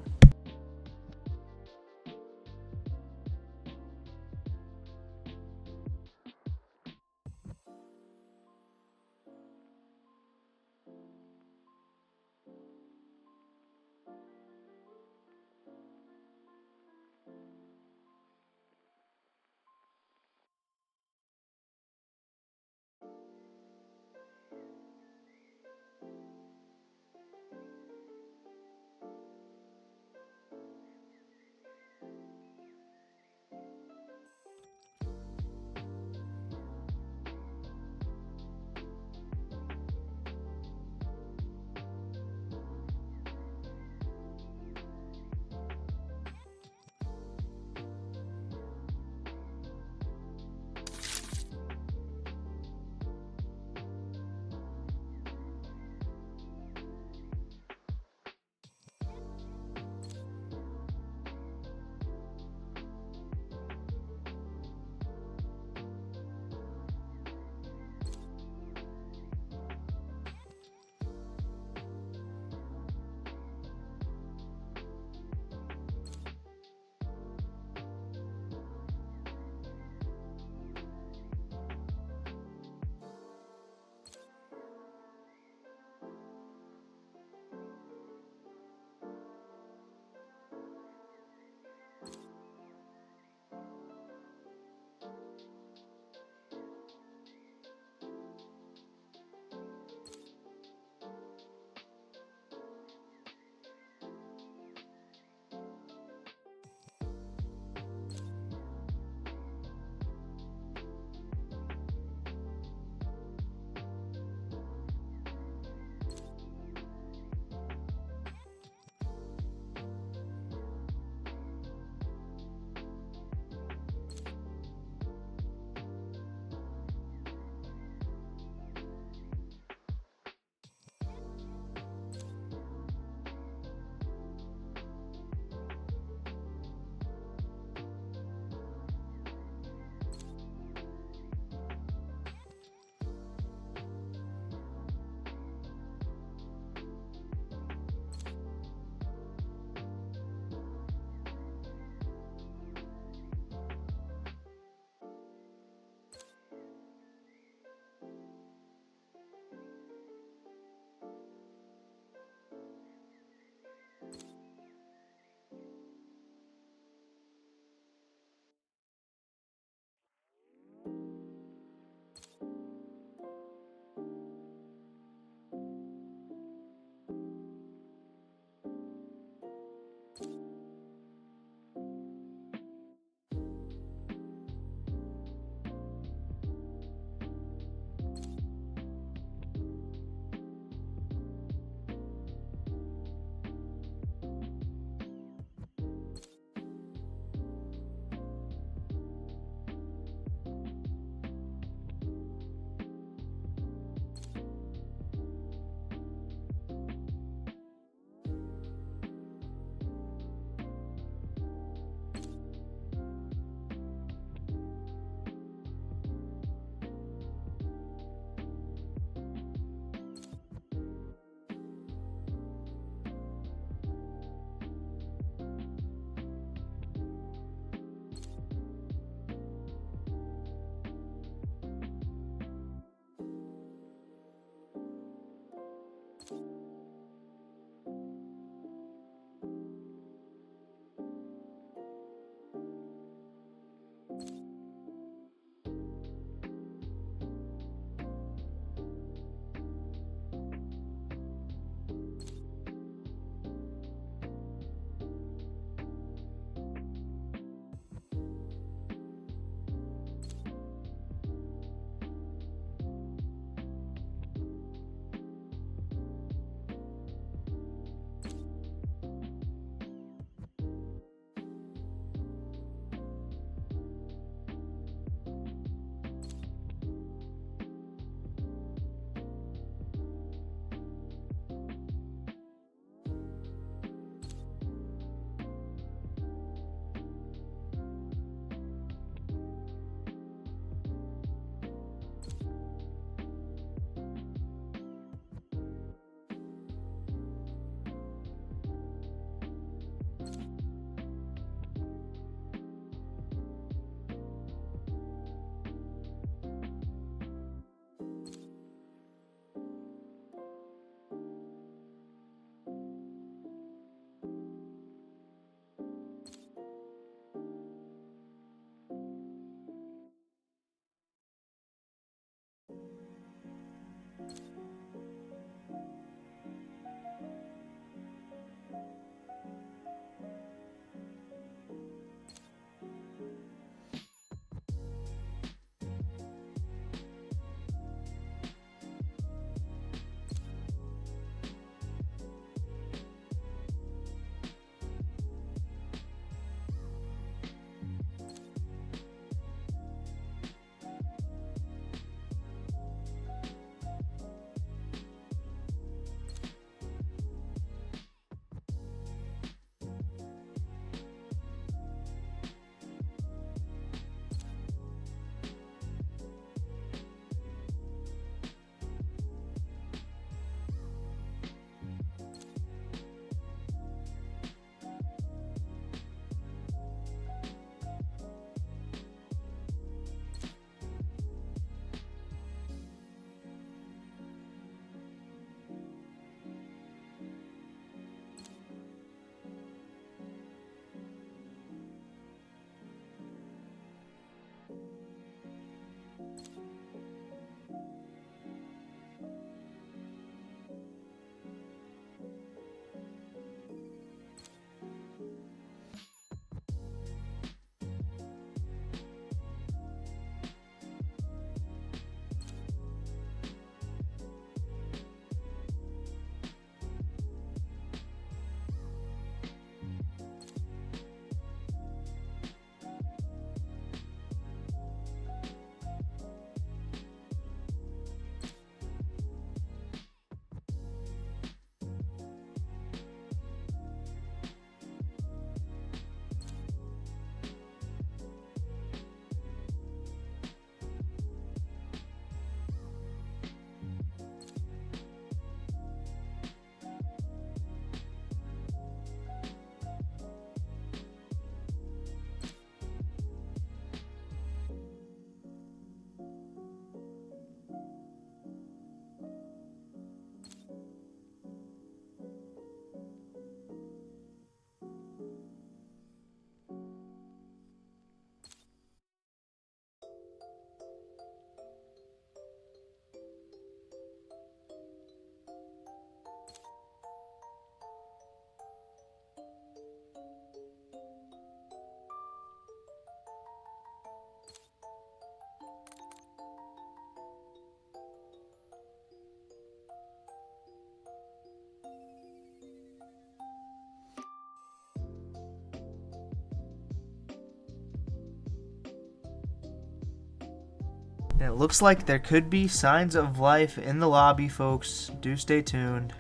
And it looks like there could be signs of life in the lobby, folks. Do stay tuned.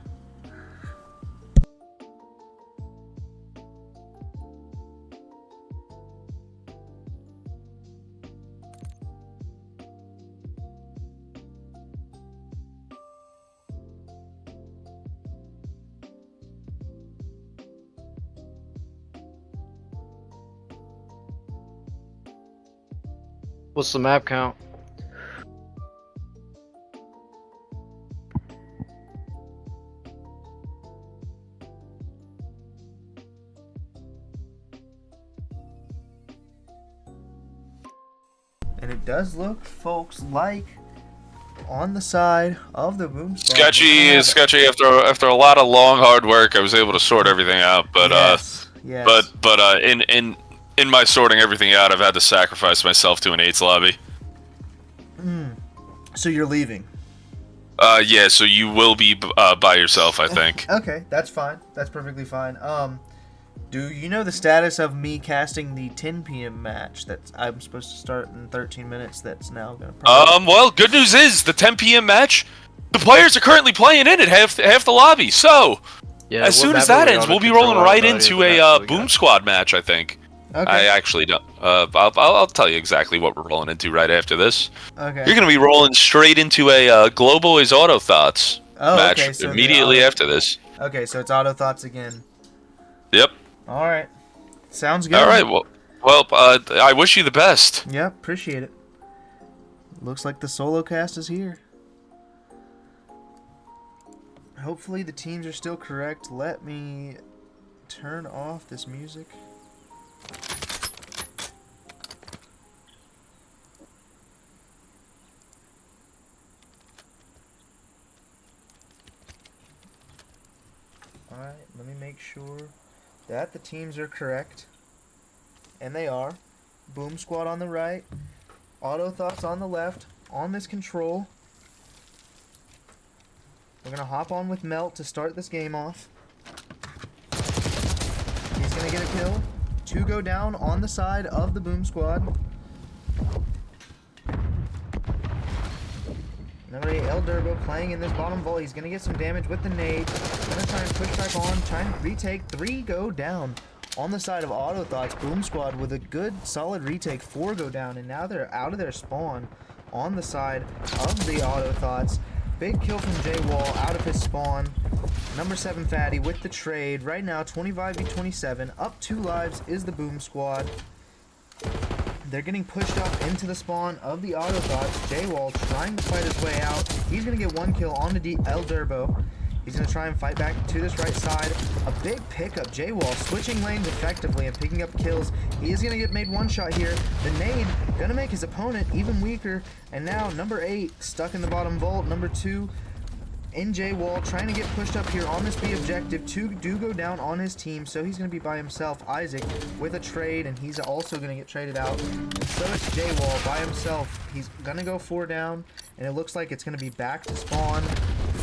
What's the map count? And it does look, folks, like on the side of the boom squad. Sketchy is sketchy. After a lot of long hard work, I was able to sort everything out. But yes. in my sorting everything out, I've had to sacrifice myself to an 8's lobby. So you're leaving? Yeah. So you will be by yourself, I think. Okay, that's fine. That's perfectly fine. Do you know the status of me casting the 10 p.m. match that I'm supposed to start in 13 minutes? That's now gonna. Well, good news is the 10 p.m. match. The players are currently playing in at half the lobby. So Yeah, as soon as that ends, we'll be rolling right into a boom squad match, I think. Okay. I actually don't. I'll tell you exactly what we're rolling into right after this. Okay. You're gonna be rolling straight into a Global Boys Auto Thots match okay, so immediately after this. Okay, so it's Auto Thots again. Yep. All right. Sounds good. All right. Well, I wish you the best. Yeah, appreciate it. Looks like the solo cast is here. Hopefully the teams are still correct. Let me turn off this music. Alright, let me make sure that the teams are correct. And they are. Boom Squad on the right. Auto Thots on the left. On this control. We're going to hop on with Melt to start this game off. He's going to get a kill. 2 go down on the side of the Boom Squad. Number 8, El Durbo playing in this bottom vault. He's going to get some damage with the nade. Going to try and push back on. Trying to retake. 3 go down on the side of Auto Thots. Boom Squad with a good solid retake. 4 go down. And now they're out of their spawn on the side of the Auto Thots. Big kill from J-Wall out of his spawn. Number 7 Fatty with the trade. Right now 25v27. Up 2 lives is the Boom Squad. They're getting pushed up into the spawn of the Auto Thots. J-Wall trying to fight his way out. He's going to get 1 kill on the El Durbo. He's going to try and fight back to this right side. A big pickup. J-Wall switching lanes effectively and picking up kills. He is going to get made 1 shot here. The nade going to make his opponent even weaker. And now number 8 stuck in the bottom vault. Number 2 in J-Wall trying to get pushed up here on this B objective. 2 do go down on his team, so he's going to be by himself. Isaac with a trade, and he's also going to get traded out. And so it's J-Wall by himself. He's going to go 4 down, and it looks like it's going to be back to spawn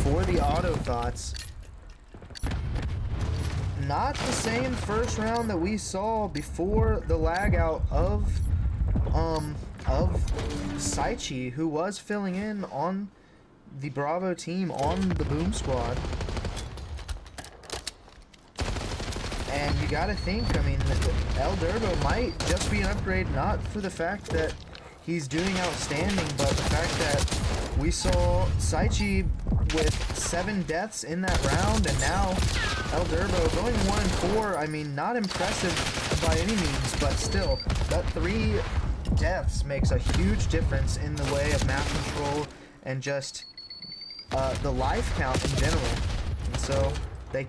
for the Auto Thots. Not the same first round that we saw before the lag out of Saichi, who was filling in on the Bravo team on the Boom Squad. And you gotta think, I mean, El Durbo might just be an upgrade, not for the fact that he's doing outstanding, but the fact that we saw Saichi with 7 deaths in that round, and now El Durbo going 1-4. I mean, not impressive by any means, but still, that 3 deaths makes a huge difference in the way of map control and just the life count in general. And so they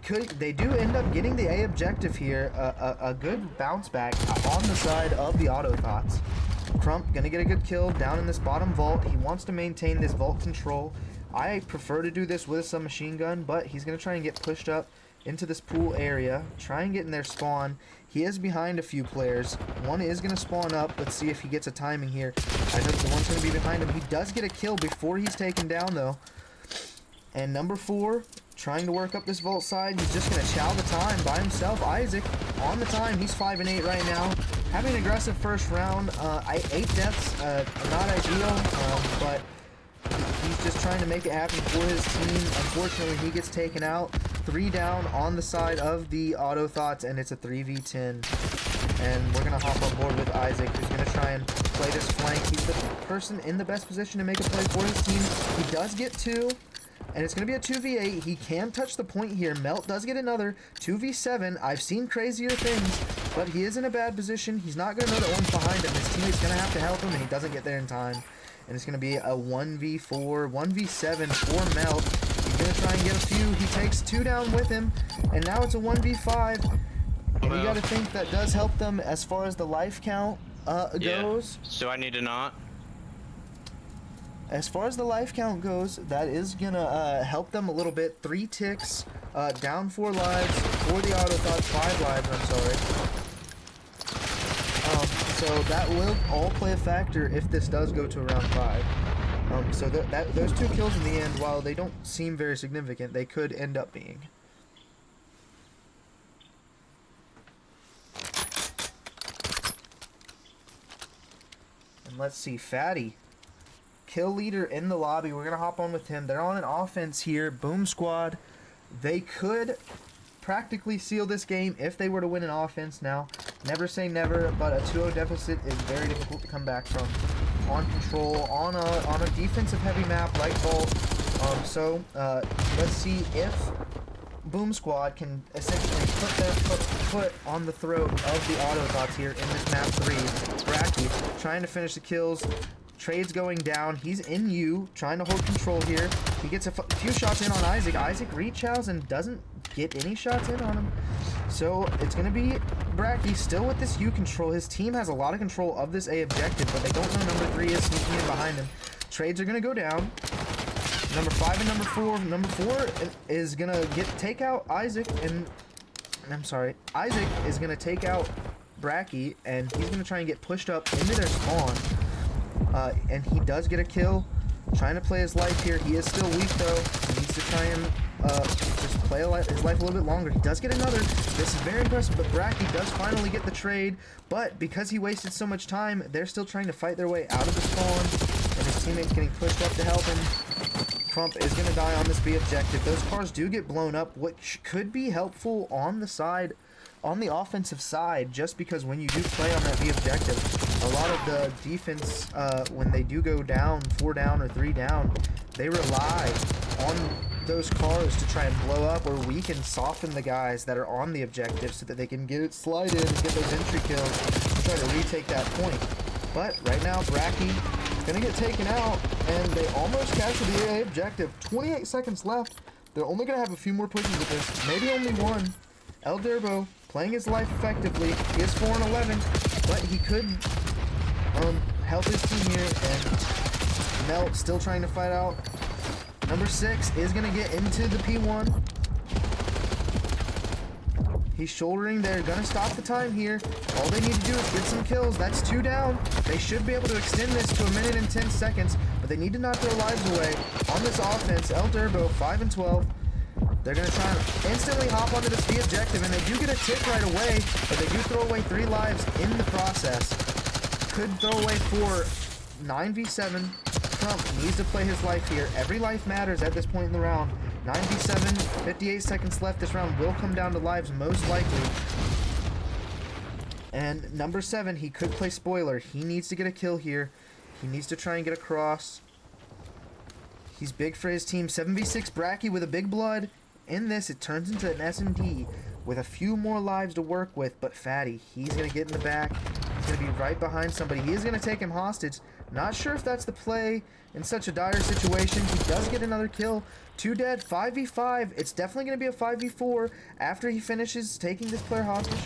do end up getting the A objective here. A good bounce back on the side of the Auto Thots. Crump gonna get a good kill down in this bottom vault. He wants to maintain this vault control. I prefer to do this with a submachine gun, but he's gonna try and get pushed up into this pool area, try and get in their spawn. He is behind a few players. One is gonna spawn up. Let's see if he gets a timing here. I know the one's gonna be behind him. He does get a kill before he's taken down though. And number 4 trying to work up this vault side. He's just going to chow the time by himself. Isaac on the time. He's 5 and 8 right now. Having an aggressive first round. 8 deaths, not ideal, but he's just trying to make it happen for his team. Unfortunately, he gets taken out. 3 down on the side of the auto Thots, and it's a 3v10. And we're going to hop on board with Isaac, who's going to try and play this flank. He's the person in the best position to make a play for his team. He does get 2. And it's going to be a 2v8. He can touch the point here. Melt does get another 2v7. I've seen crazier things, but he is in a bad position. He's not going to know that one's behind him. His teammate's going to have to help him, and he doesn't get there in time. And it's going to be a 1v4, 1v7 for Melt. He's going to try and get a few. He takes 2 down with him, and now it's a 1v5. And you got to think that does help them as far as the life count goes. So I need to not. As far as the life count goes, that is gonna help them a little bit. 3 ticks, down 4 lives for the auto Thots, 5 lives, I'm sorry. So that will all play a factor if this does go to round 5. So those 2 kills in the end, while they don't seem very significant, they could end up being. And let's see, Fatty. Kill leader in the lobby. We're going to hop on with him. They're on an offense here. Boom Squad. They could practically seal this game if they were to win an offense now. Never say never, but a 2-0 deficit is very difficult to come back from. On control, on a defensive heavy map like Vault. Let's see if Boom Squad can essentially put their foot on the throat of the auto Thots here in this map 3. Bracky trying to finish the kills. Trade's going down. He's in U, trying to hold control here. He gets a few shots in on Isaac. Isaac rechows and doesn't get any shots in on him. So it's going to be Bracky still with this U control. His team has a lot of control of this A objective, but they don't know number 3 is sneaking in behind him. Trades are going to go down. Number 5 and number 4. Number 4 is going to take out Isaac, and I'm sorry. Isaac is going to take out Bracky, and he's going to try and get pushed up into their spawn. And he does get a kill. Trying to play his life here. He is still weak though. He needs to try and just play his life a little bit longer. He does get another. This is very impressive, but Bracky does finally get the trade. But because he wasted so much time, they're still trying to fight their way out of the spawn. And his teammate's getting pushed up to help him. Crump is going to die on this B objective. Those cars do get blown up, which could be helpful on the side, on the offensive side, just because when you do play on that B objective, a lot of the defense, when they do go down, 4 down or 3 down, they rely on those cars to try and blow up or weaken, soften the guys that are on the objective so that they can slide in and get those entry kills to try to retake that point. But right now, Bracky gonna get taken out, and they almost captured the A objective. 28 seconds left. They're only gonna have a few more pushes with this, maybe only one. El Durbo playing his life effectively. He is 4 and 11, but he could help his team here, and Melt still trying to fight out. Number 6 is going to get into the P1. He's shouldering. They're going to stop the time here. All they need to do is get some kills. That's 2 down. They should be able to extend this to 1 minute and 10 seconds, but they need to knock their lives away. On this offense, El Durbo, 5 and 12. They're going to try and instantly hop onto this B objective, and they do get a tick right away, but they do throw away 3 lives in the process. Could throw away 4. 9v7. Trump needs to play his life here. Every life matters at this point in the round. 9v7, 58 seconds left. This round will come down to lives most likely. And number 7, he could play spoiler. He needs to get a kill here. He needs to try and get across. He's big for his team. 7v6 Bracky with a big blood. In this, it turns into an S&D with a few more lives to work with, but Fatty, he's going to get in the back. He's going to be right behind somebody. He is going to take him hostage. Not sure if that's the play in such a dire situation. He does get another kill. 2 dead, 5v5. It's definitely going to be a 5v4 after he finishes taking this player hostage.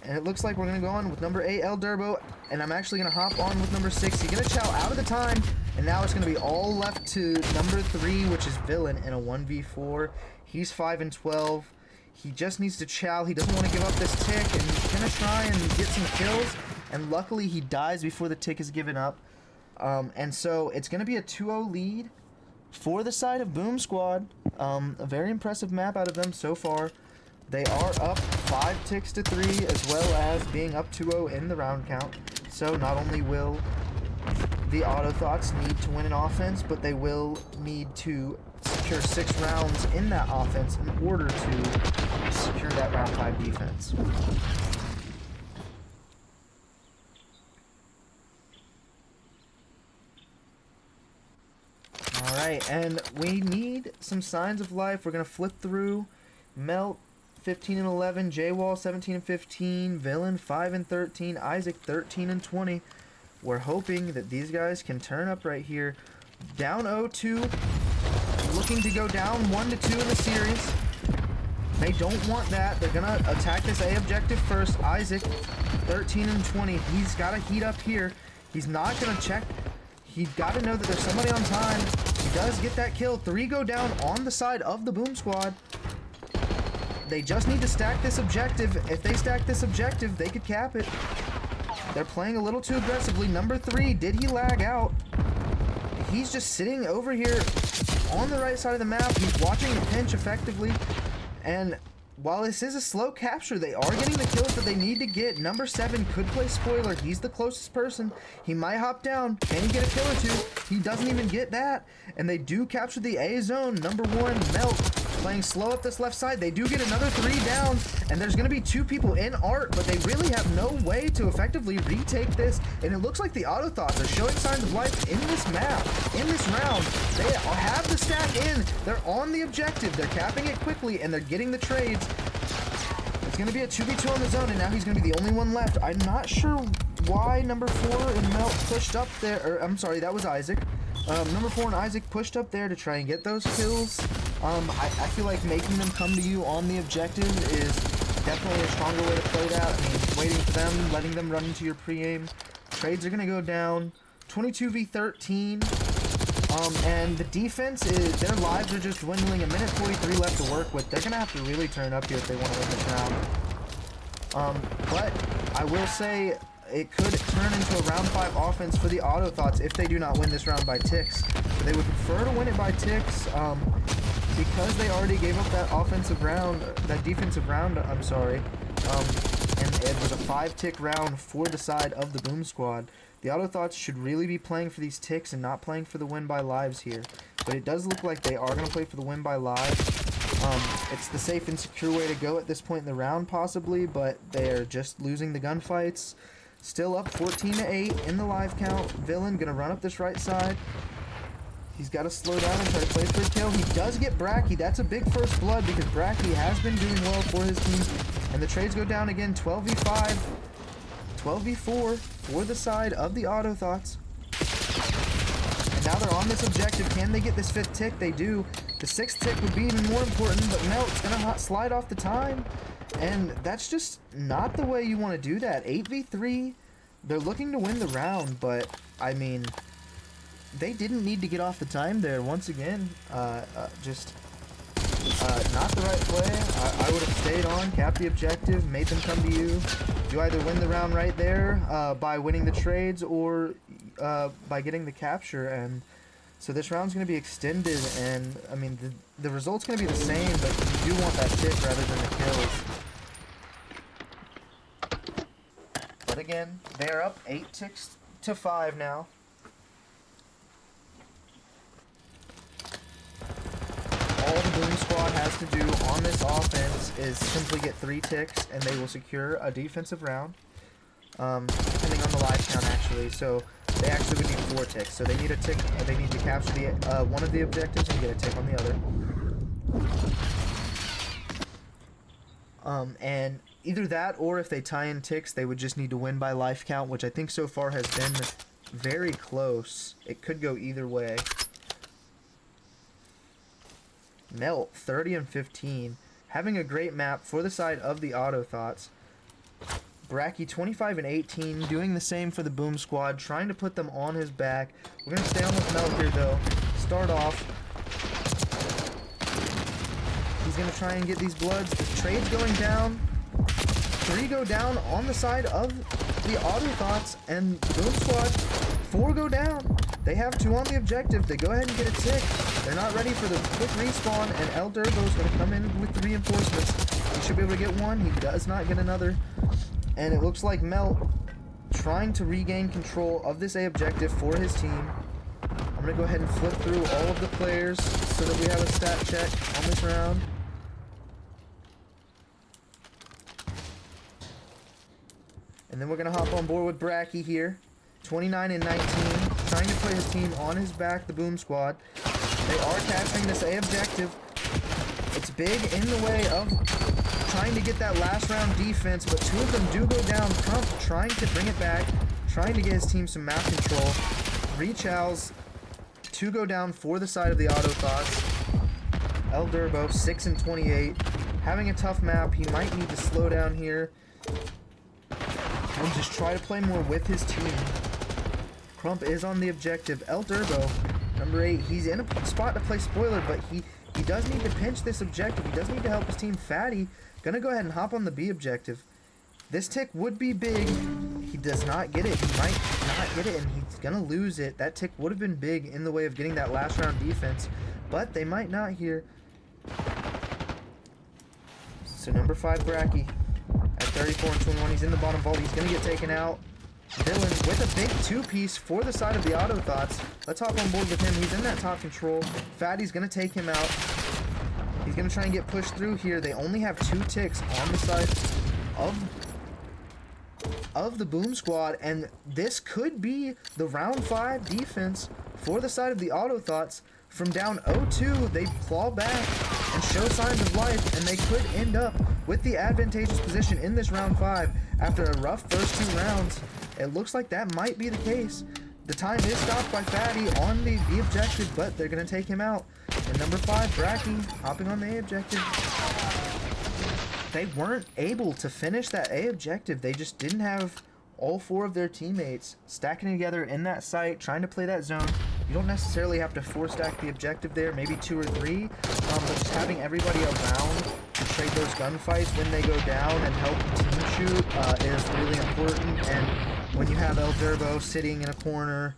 And it looks like we're going to go on with number 8, El Durbo, and I'm actually going to hop on with number 6. He's going to chow out of the time, and now it's going to be all left to number 3, which is Villain, in a 1v4. He's 5 and 12. He just needs to chow. He doesn't want to give up this tick, and he's going to try and get some kills, and luckily he dies before the tick is given up. And so it's going to be a 2-0 lead for the side of Boom Squad. A very impressive map out of them so far. They are up 5 ticks to 3, as well as being up 2-0 in the round count. So not only will the Thots need to win an offense, but they will need to secure 6 rounds in that offense in order to secure that round 5 defense. Alright, and we need some signs of life. We're going to flip through. Melt 15 and 11, J-Wall 17 and 15, Villain 5 and 13, Isaac 13 and 20. We're hoping that these guys can turn up right here. Down 0-2, looking to go down 1-2 in the series. They don't want that. They're gonna attack this A objective first. Isaac 13 and 20. He's got to heat up here. He's not gonna check. He's got to know that there's somebody on time. He does get that kill. 3 go down on the side of the Boom Squad. They just need to stack this objective. If they stack this objective, they could cap it. They're playing a little too aggressively. Number 3, did he lag out? He's just sitting over here on the right side of the map. He's watching the pinch effectively. And while this is a slow capture, they are getting the kills that they need to get. Number 7 could play spoiler. He's the closest person. He might hop down. Can he get a kill or 2? He doesn't even get that. And they do capture the A zone. Number 1, Melt, playing slow up this left side. They do get another 3 down. And there's going to be 2 people in art, but they really have no way to effectively retake this. And it looks like the Thots are showing signs of life in this map, in this round. They have the stack in. They're on the objective. They're capping it quickly, and they're getting the trades. It's going to be a 2v2 on the zone, and now he's going to be the only one left. I'm not sure why number 4 and Melt pushed up there. Or, I'm sorry, that was Isaac. Number 4 and Isaac pushed up there to try and get those kills. I feel like making them come to you on the objective is definitely a stronger way to play that. I mean, waiting for them, letting them run into your pre-aim. Trades are going to go down. 22v13. And the defense is, their lives are just dwindling. 1:43 left to work with. They're going to have to really turn up here if they want to win this round. But I will say it could turn into a round 5 offense for the Thots if they do not win this round by ticks. They would prefer to win it by ticks because they already gave up that offensive round, that defensive round, I'm sorry. And it was a 5-tick round for the side of the Boom Squad. The Thots should really be playing for these ticks and not playing for the win by lives here. But it does look like they are going to play for the win by lives. It's the safe and secure way to go at this point in the round possibly, but they're just losing the gunfights. Still up 14-8 in the live count. Villain going to run up this right side. He's got to slow down and try to play for a kill. He does get Bracky. That's a big first blood because Bracky has been doing well for his team. And the trades go down again, 12v5, 12v4 for the side of the Thots. And now they're on this objective. Can they get this 5th tick? They do. The 6th tick would be even more important, but Melt's going to slide off the time. And that's just not the way you want to do that. 8v3, they're looking to win the round, but, I mean, they didn't need to get off the time there. Once again, just not the right play. I would have stayed on, capped the objective, made them come to you. You either win the round right there by winning the trades or by getting the capture. And so this round's going to be extended, and, I mean, the result's going to be the same, but you do want that tick rather than the kills. But again, they are up 8 ticks to 5 now. All the Boom Squad has to do on this offense is simply get 3 ticks, and they will secure a defensive round. Depending on the live count, actually. So they actually would need 4 ticks. So they need a tick. They need to capture the one of the objectives and get a tick on the other. And either that, or if they tie in ticks, they would just need to win by life count, which I think so far has been very close. It could go either way. Melt 30 and 15, having a great map for the side of the Thots. Bracky 25 and 18, doing the same for the Boom Squad, trying to put them on his back. We're gonna stay on with Melt here though. Start off. He's gonna try and get these bloods. The trade's going down. 3 go down on the side of the Thots, and Boom Squad 4 go down. They have 2 on the objective. They go ahead and get a tick. They're not ready for the quick respawn, and El Durbo's going to come in with the reinforcements. He should be able to get one. He does not get another. And it looks like Melt trying to regain control of this A objective for his team. I'm going to go ahead and flip through all of the players so that we have a stat check on this round. And then we're going to hop on board with Bracky here. 29 and 19, trying to put his team on his back, the Boom Squad. They are capturing this A objective. It's big in the way of trying to get that last round defense, but 2 of them do go down. Crump trying to bring it back, trying to get his team some map control. 3 chows, 2 go down for the side of the Auto Thots. El Durbo, 6 and 28. Having a tough map, he might need to slow down here and just try to play more with his team. Crump is on the objective. El Durbo, number 8, he's in a spot to play spoiler, but he does need to pinch this objective. He does need to help his team. Fatty, gonna go ahead and hop on the B objective. This tick would be big. He does not get it. He might not get it, and he's gonna lose it. That tick would have been big in the way of getting that last round defense, but they might not here. So number 5, Bracky, at 34 and 21, he's in the bottom vault. He's gonna get taken out. Villain with a big 2-piece for the side of the Auto Thots. Let's hop on board with him. He's in that top control. Fatty's gonna take him out. He's gonna try and get pushed through here. They only have 2 ticks on the side of the Boom Squad, and this could be the round 5 defense for the side of the Auto Thots. From down 0-2, they claw back and show signs of life, and they could end up with the advantageous position in this round 5 after a rough first 2 rounds. It looks like that might be the case. The time is stopped by Fatty on the B objective, but they're going to take him out. And number 5, Bracky, hopping on the A objective. They weren't able to finish that A objective. They just didn't have all 4 of their teammates stacking together in that site, trying to play that zone. You don't necessarily have to 4-stack the objective there, maybe 2 or 3, but just having everybody around to trade those gunfights when they go down and help team shoot is really important. And when you have El Durbo sitting in a corner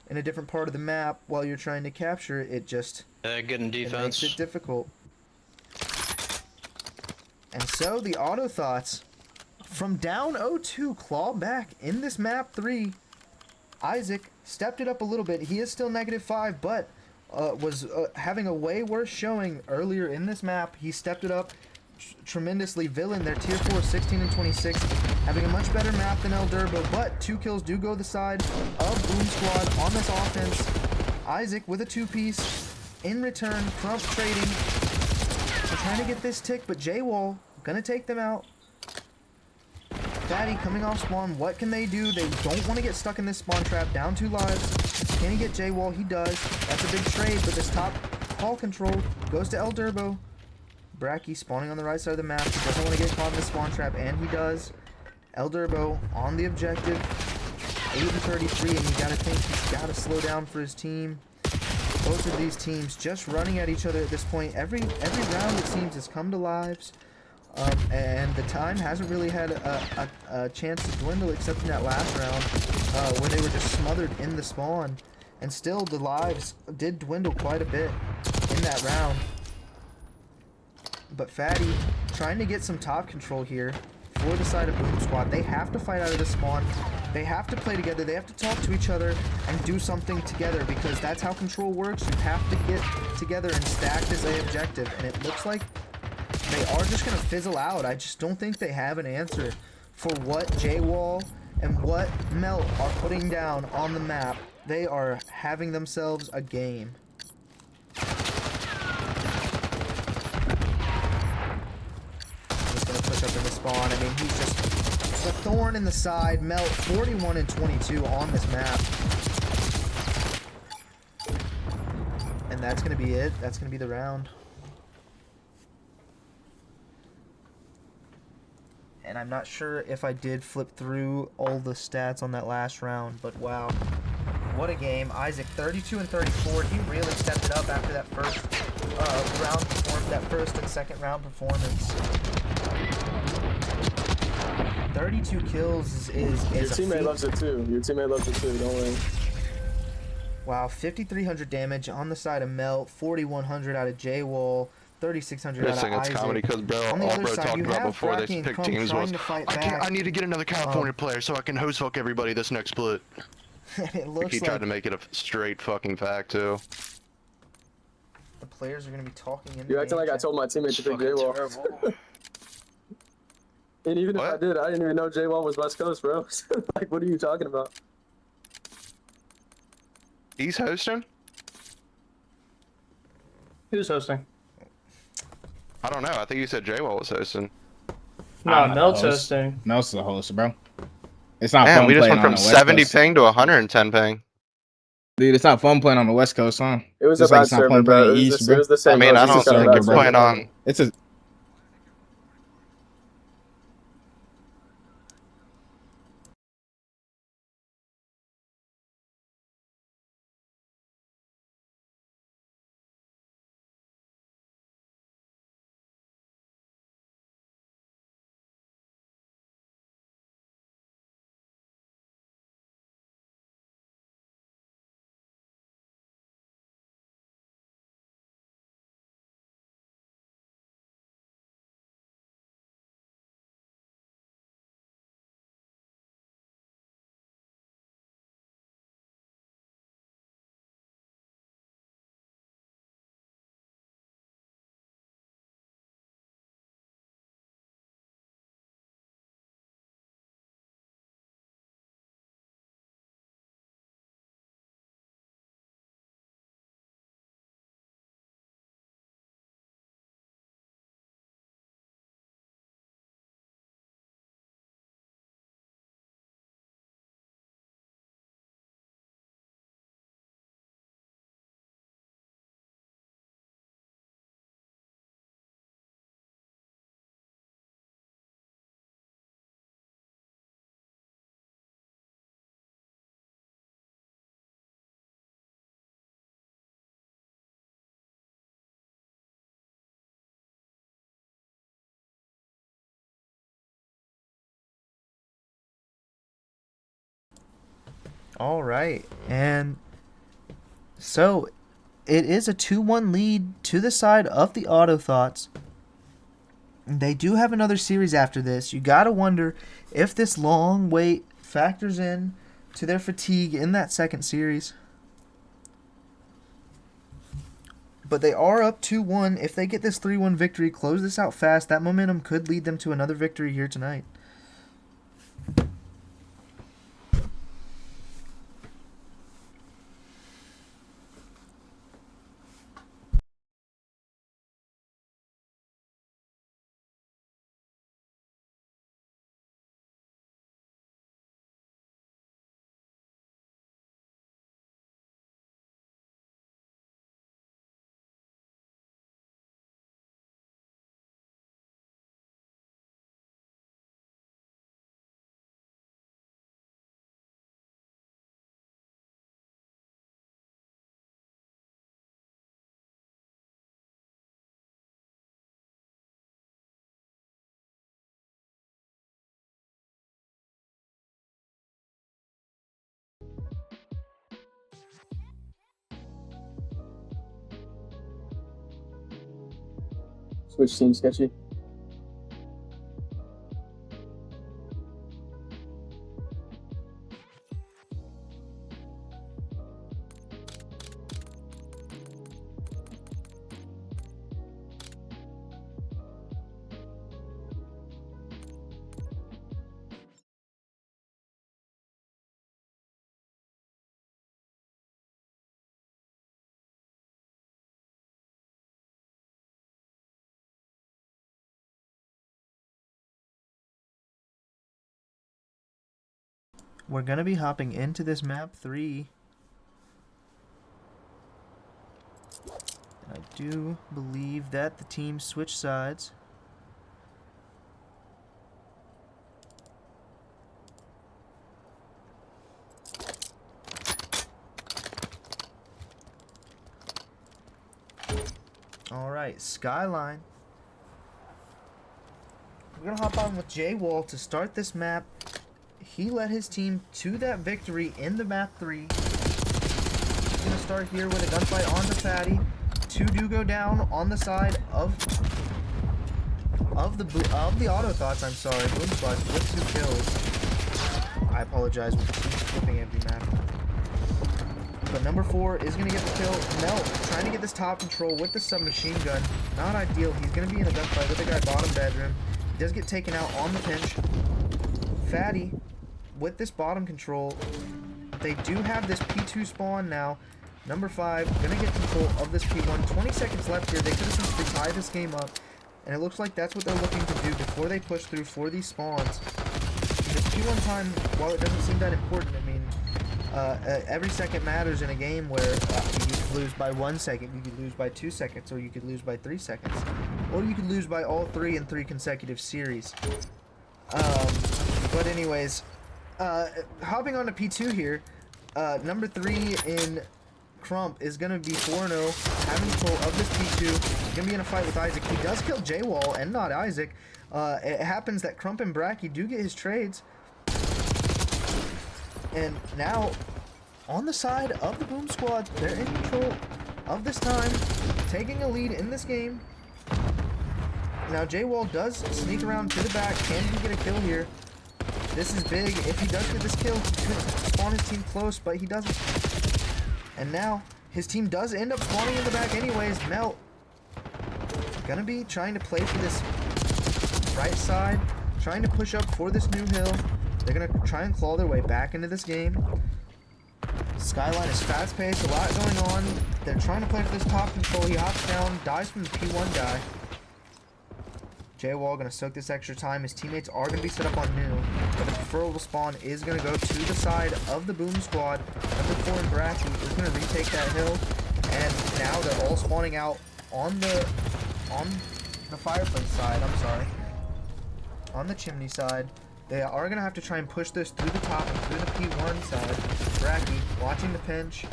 in a different part of the map while you're trying to capture it, just getting defense. It makes it difficult. And so the Auto Thots, from down 0-2, claw back in this map 3. Isaac stepped it up a little bit. He is still -5, but was having a way worse showing earlier in this map. He stepped it up tremendously. Villain, their tier 4, 16 and 26, having a much better map than El Durbo, but 2 kills do go the side of Boom Squad on this offense. Isaac with a 2-piece. In return, Crump trading. They're trying to get this tick, but J-Wall gonna take them out. Fatty coming off spawn. What can they do? They don't want to get stuck in this spawn trap. Down 2 lives. Can he get J-Wall? He does. That's a big trade, but this top hall control goes to El Durbo. Bracky spawning on the right side of the map. He doesn't want to get caught in the spawn trap, and he does. El Durbo on the objective. 8 and 33, and you gotta think he's gotta slow down for his team. Both of these teams just running at each other at this point. Every round, it seems, has come to lives. And the time hasn't really had a chance to dwindle except in that last round where they were just smothered in the spawn. And still, the lives did dwindle quite a bit in that round. But Fatty trying to get some top control here for the side of Boom Squad. They have to fight out of the spawn. They have to play together. They have to talk to each other and do something together, because that's how control works. You have to get together and stack this A objective. And it looks like they are just going to fizzle out. I just don't think they have an answer for what J-Wall and what Melt are putting down on the map. They are having themselves a game. He's going to push up in the spawn. I mean, he's just a thorn in the side. Melt 41 and 22 on this map. And that's going to be it. That's going to be the round. And I'm not sure if I did flip through all the stats on that last round, but wow. What a game. Isaac 32 and 34. He really stepped it up after that first round performance, that first and second round performance. 32 kills is Your teammate loves it too. Your teammate loves it too, don't worry. Wow, 5,300 damage on the side of Melt, 4,100 out of J-Wall, 3,600 out of This thing is Isaac. comedy because bro, On the all other bro side, talked you about have before they Bracky and picked Crumb teams trying was, to fight I back. need to get another California player so I can host fuck everybody this next split. And it Like, looks he like tried to make it a straight fucking fact too. the players are going to be talking in You the acting game like I chat. told my teammate to pick Fucking J-Wall. terrible. And even if What? I did, I didn't even know J-Wall was West Coast, bro. Like, what are you talking about? He's hosting? Who's hosting? I don't know. I think you said J-Wall was hosting. No, Melt's hosting. Mel's the host, bro. It's not Man, fun we just playing went on from the West 70 Coast. ping to 110 ping. Dude, it's not fun playing on the West Coast, huh? It was Just a like bad it's not server, fun bro. playing East, bro. It was the I same. mean, I host, don't just got a think bad you're server. playing on. It's a All right, and so it is a 2-1 lead to the side of the Auto Thots. They do have another series after this. You gotta wonder if this long wait factors in to their fatigue in that second series. But they are up 2-1. If they get this 3-1 victory, close this out fast, that momentum could lead them to another victory here tonight. Switch team sketchy. We're going to be hopping into this map 3. I do believe that the teams switch sides. Alright, Skyline. We're going to hop on with J-Wall to start this map. He led his team to that victory in the map 3. start here with a gunfight on the Fatty. 2 do go down on the side of the auto thoughts. I'm sorry, Boom Squad with 2 kills. I apologize with skipping every map. But number 4 is gonna get the kill. Melt trying to get this top control with the submachine gun. Not ideal. He's gonna be in a gunfight with the guy bottom bedroom. He does get taken out on the pinch. Fatty with this bottom control. They do have this P2 spawn now. Number 5 gonna get control of this P1. 20 seconds left here. They could have simply tied this game up. And it looks like that's what they're looking to do before they push through for these spawns. This P1 time, while it doesn't seem that important, I mean, every second matters in a game where you could lose by 1 second, you could lose by 2 seconds, or you could lose by 3 seconds. Or you could lose by all 3 in 3 consecutive series. But anyways, hopping on to P2 here, number 3 in Crump is going to be 4-0, having control of this P2. He's going to be in a fight with Isaac. He does kill J-Wall and not Isaac. It happens that Crump and Bracky do get his trades. And now, on the side of the Boom Squad, they're in control of this time, taking a lead in this game. Now, J-Wall does sneak around to the back. Can he get a kill here? This is big. If he does get this kill, he could spawn his team close, but he doesn't. And now, his team does end up spawning in the back anyways. Melt gonna be trying to play for this right side, trying to push up for this new hill. They're gonna try and claw their way back into this game. Skyline is fast-paced, a lot going on. They're trying to play for this top control. He hops down, dies from the P1 guy. J-Wall gonna soak this extra time. His teammates are gonna be set up on new, but the preferable spawn is gonna go to the side of the Boom Squad. Number 4 and Bracky is gonna retake that hill, and now they're all spawning out on the fireplace side. I'm sorry, on the chimney side. They are gonna have to try and push this through the top and through the P1 side. Bracky watching the pinch.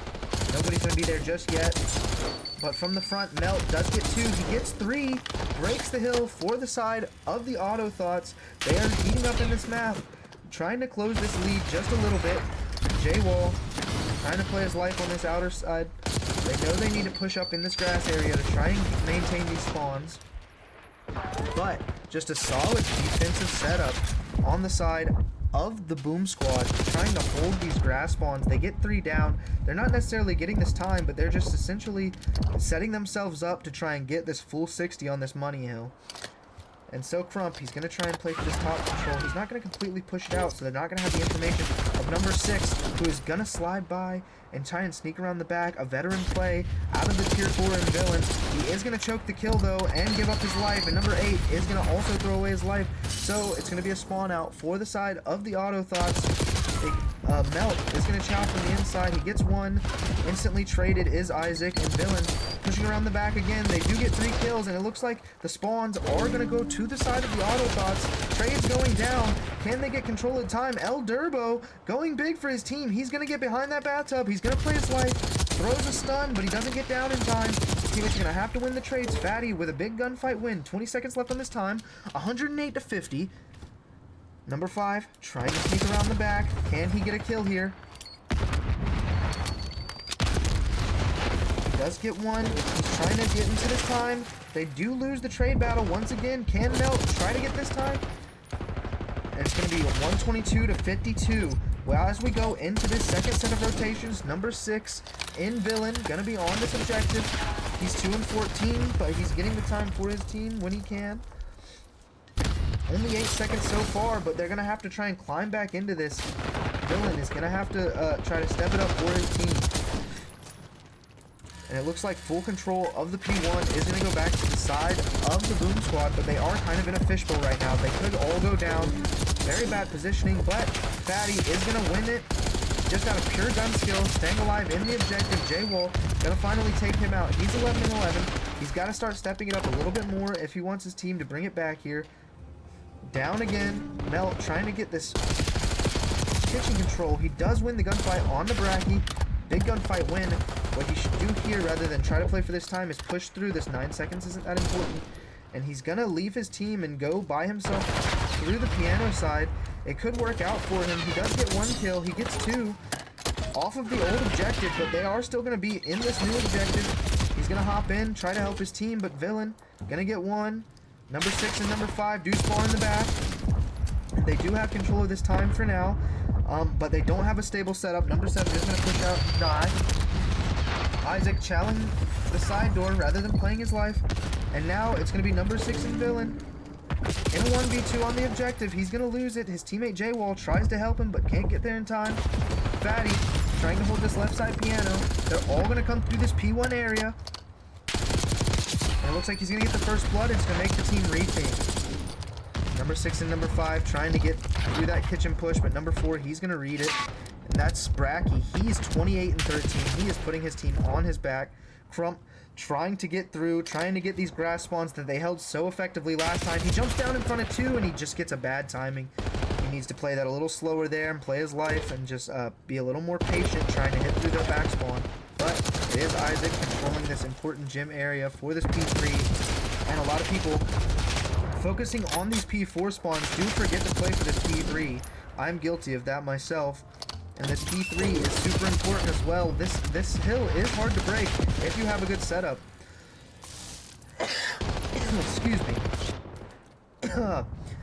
Nobody's gonna be there just yet. But from the front, Melt does get 2. He gets 3. Breaks the hill for the side of the Auto Thoughts. They are heating up in this map, trying to close this lead just a little bit. J-Wall trying to play his life on this outer side. They know they need to push up in this grass area to try and maintain these spawns. But just a solid defensive setup on the side of the Boom Squad, trying to hold these grass spawns. They get 3 down. They're not necessarily getting this time, but they're just essentially setting themselves up to try and get this full 60 on this money hill. And so Crump, he's going to try and play for this top control. He's not going to completely push it out, so they're not going to have the information of number 6, who is going to slide by and try and sneak around the back. A veteran play out of the tier 4 and villain. He is going to choke the kill, though, and give up his life. And number 8 is going to also throw away his life. So it's going to be a spawn out for the side of the Auto Thoughts. Melt is going to chop from the inside. He gets 1. Instantly traded is Isaac, and Villain pushing around the back again. They do get 3 kills, and it looks like the spawns are going to go to the side of the Auto Thoughts. Trades going down. Can they get control of time? El Durbo going big for his team. He's going to get behind that bathtub. He's going to play his life. Throws a stun, but he doesn't get down in time. His teammates are going to have to win the trades. Fatty with a big gunfight win. 20 seconds left on this time. 108 to 50. Number 5, trying to sneak around the back. Can he get a kill here? He does get 1. He's trying to get into this time. They do lose the trade battle once again. Can Melt try to get this time? And it's going to be 122 to 52. Well, as we go into this second set of rotations, number 6 in Villain, going to be on this objective. He's 2 and 14, but he's getting the time for his team when he can. Only 8 seconds so far, but they're going to have to try and climb back into this. Villain is going to have to try to step it up for his team. And it looks like full control of the P1 is going to go back to the side of the Boom Squad, but they are kind of in a fishbowl right now. They could all go down. Very bad positioning, but Fatty is going to win it just out of pure gun skill, staying alive in the objective. J-Wall going to finally take him out. He's 11 and 11. He's got to start stepping it up a little bit more if he wants his team to bring it back here. Down again. Melt trying to get this kitchen control. He does win the gunfight on the Bracky. Big gunfight win. What he should do here, rather than try to play for this time, is push through. This 9 seconds isn't that important. And he's going to leave his team and go by himself through the piano side. It could work out for him. He does get 1 kill. He gets 2. off of the old objective, but they are still going to be in this new objective. He's going to hop in, try to help his team, but Villain going to get one. Number 6 and number 5 do spawn in the back. And they do have control of this time for now, but they don't have a stable setup. Number 7 is going to push out and die. Isaac challenging the side door rather than playing his life. And now it's going to be number 6 and Villain. In a 1v2 on the objective, he's going to lose it. His teammate J-Wall tries to help him, but can't get there in time. Fatty trying to hold this left side piano. They're all going to come through this P1 area. And it looks like he's going to get the first blood. It's going to make the team rethink. Number 6 and number 5 trying to get through that kitchen push, but number 4, he's going to read it. And that's Bracky. He's 28 and 13. He is putting his team on his back. Crump trying to get through, trying to get these grass spawns that they held so effectively last time. He jumps down in front of 2 and he just gets a bad timing. He needs to play that a little slower there and play his life and just be a little more patient trying to hit through their back spawn. But it is Isaac controlling this important gym area for this P3. And a lot of people focusing on these P4 spawns do forget to play for this P3. I'm guilty of that myself. And this P3 is super important as well. This hill is hard to break if you have a good setup. Excuse me.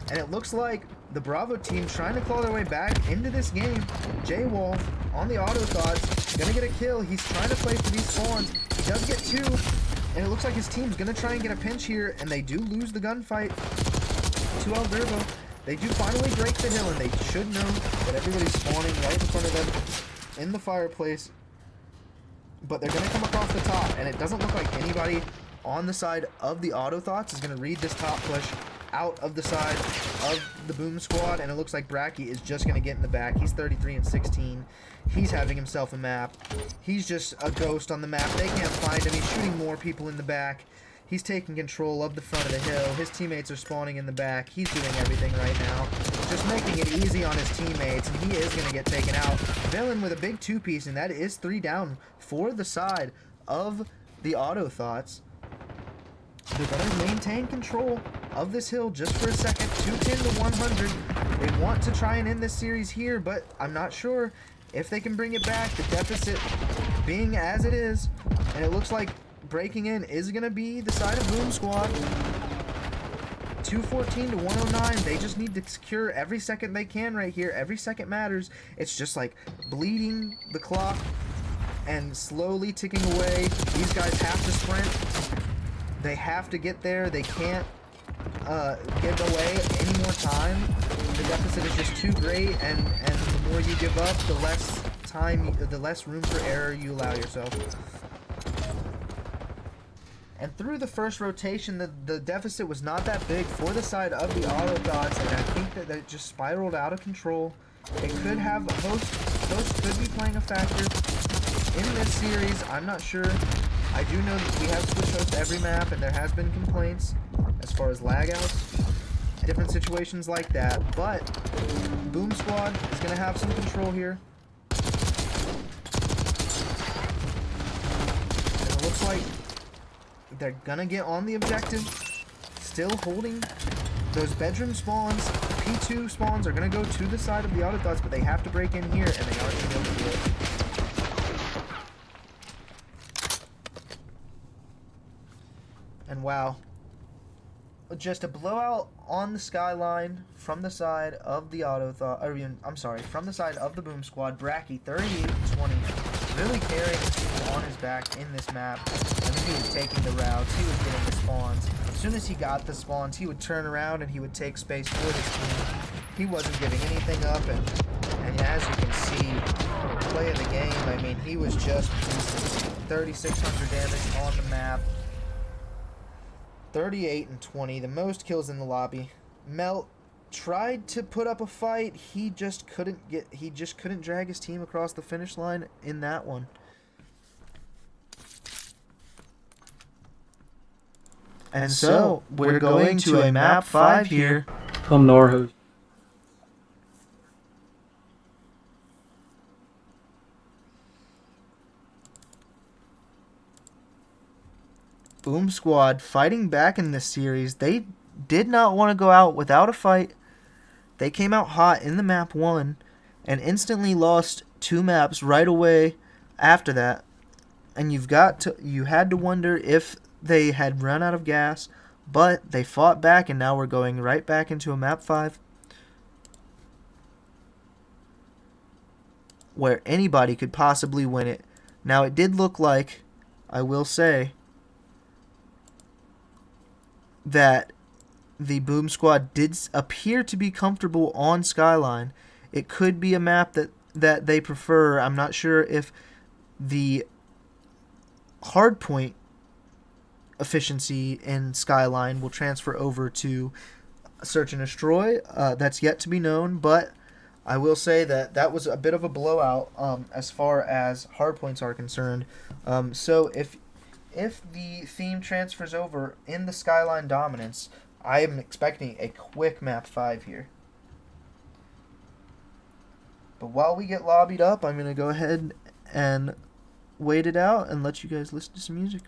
And it looks like the Bravo team trying to claw their way back into this game. J-Wall on the auto Thots, gonna get a kill. He's trying to play for these spawns. He does get 2, and it looks like his team's gonna try and get a pinch here, and they do lose the gunfight to El Verbo. They do finally break the hill, and they should know that everybody's spawning right in front of them in the fireplace. But they're going to come across the top, and it doesn't look like anybody on the side of the auto Thots is going to read this top push out of the side of the Boom Squad, and it looks like Bracky is just going to get in the back. He's 33 and 16. He's having himself a map. He's just a ghost on the map. They can't find him. He's shooting more people in the back. He's taking control of the front of the hill. His teammates are spawning in the back. He's doing everything right now. Just making it easy on his teammates, and he is going to get taken out. Villain with a big 2-piece, and that is 3 down for the side of the auto Thots. They're going to maintain control of this hill just for a second. 210 to 100. They want to try and end this series here, but I'm not sure if they can bring it back. The deficit being as it is, and it looks like breaking in is going to be the side of Boom Squad. 214 to 109. They just need to secure every second they can right here. Every second matters. It's just like bleeding the clock and slowly ticking away. These guys have to sprint. They have to get there. They can't give away any more time. The deficit is just too great, and the more you give up, the less time, the less room for error you allow yourself. And through the first rotation, the deficit was not that big for the side of the auto Thots, and I think that it just spiraled out of control. It could have a host could be playing a factor in this series. I'm not sure. I do know that we have switch hosts every map, and there has been complaints as far as lag outs, different situations like that. But Boom Squad is going to have some control here. And it looks like they're gonna get on the objective, still holding those bedroom spawns. P2 spawns are gonna go to the side of the auto Thots, but they have to break in here, and they aren't gonna be able to do it. And wow, just a blowout on the skyline from the side of the auto Thot. I'm sorry, from the side of the Boom Squad. Bracky 38-20, really carrying the team on his back in this map. I mean, he was taking the routes, he was getting the spawns. As soon as he got the spawns, he would turn around and he would take space for his team. He wasn't giving anything up, and as you can see, play of the game, I mean, he was just 3,600 damage on the map. 38-20, the most kills in the lobby. Melt tried to put up a fight. He just couldn't drag his team across the finish line in that one. And so, we're going to a map 5 here. Come Norwhoos. Boom Squad fighting back in this series. They did not want to go out without a fight. They came out hot in the map 1 and instantly lost 2 maps right away after that, and you had to wonder if they had run out of gas, but they fought back, and now we're going right back into a map 5 where anybody could possibly win it. Now, it did look like, I will say, that the Boom Squad did appear to be comfortable on Skyline. It could be a map that they prefer. I'm not sure if the hardpoint efficiency in Skyline will transfer over to Search and Destroy. That's yet to be known, but I will say that was a bit of a blowout as far as hardpoints are concerned. So if the theme transfers over in the Skyline dominance, I am expecting a quick map 5 here. But while we get lobbied up, I'm going to go ahead and wait it out and let you guys listen to some music.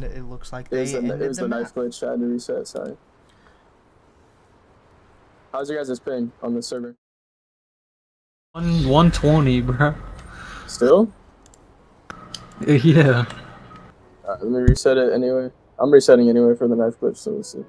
It looks like it was the knife glitch. I had to reset. Sorry. How's your guys' ping on the server? 120, bro. Still? Yeah. Alright, let me reset it anyway. I'm resetting anyway for the knife glitch, so we'll see.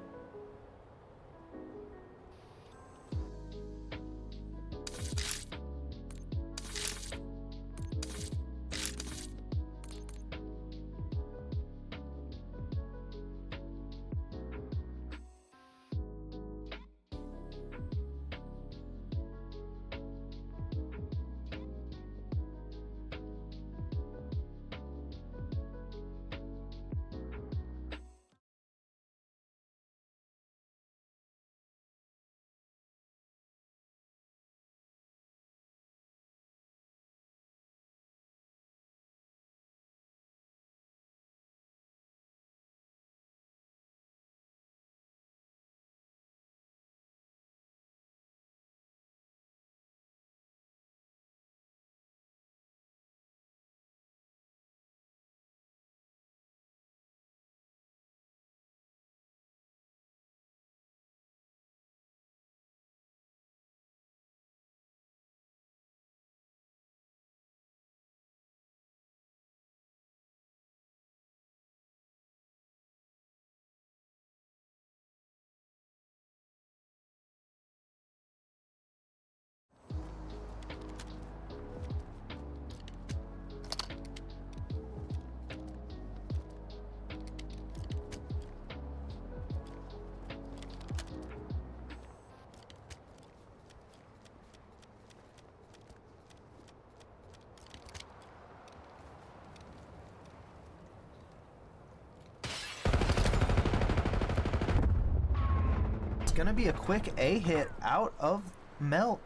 Gonna be a quick A hit out of Melt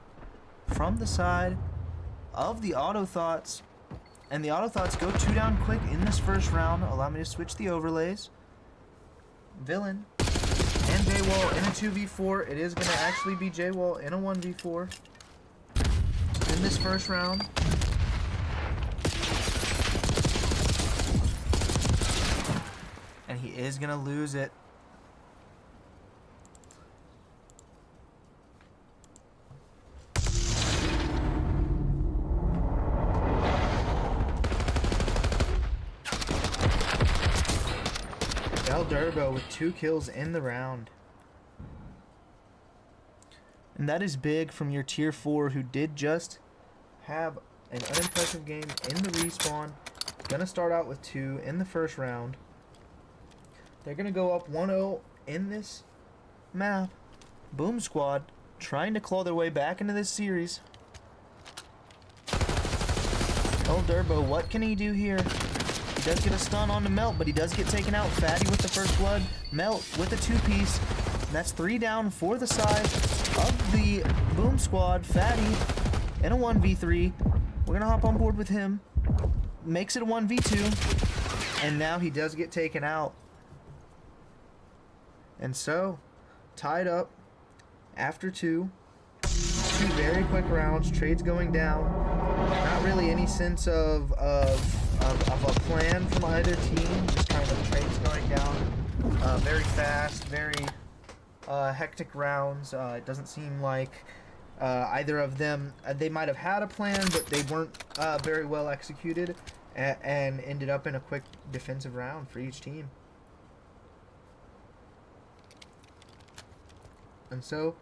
from the side of the auto Thots. And the Auto Thoughts go 2 down quick in this first round. Allow me to switch the overlays. Villain and J-Wall in a 2v4. It is going to actually be J-Wall in a 1v4 in this first round. And he is going to lose it. Durbo with 2 kills in the round. And that is big from your tier 4 who did just have an unimpressive game in the respawn. Gonna start out with 2 in the first round. They're gonna go up 1-0 in this map. Boom Squad trying to claw their way back into this series. El Durbo, what can he do here? He does get a stun on the Melt, but he does get taken out. Fatty with the first blood. Melt with a 2-piece. And that's 3 down for the side of the Boom Squad. Fatty in a 1v3. We're going to hop on board with him. Makes it a 1v2. And now he does get taken out. And so, tied up after 2. 2 very quick rounds. Trades going down. Not really any sense of a plan from either team, just kind of trades going down very fast, very hectic rounds. It doesn't seem like either of them, they might have had a plan, but they weren't very well executed and ended up in a quick defensive round for each team. And so,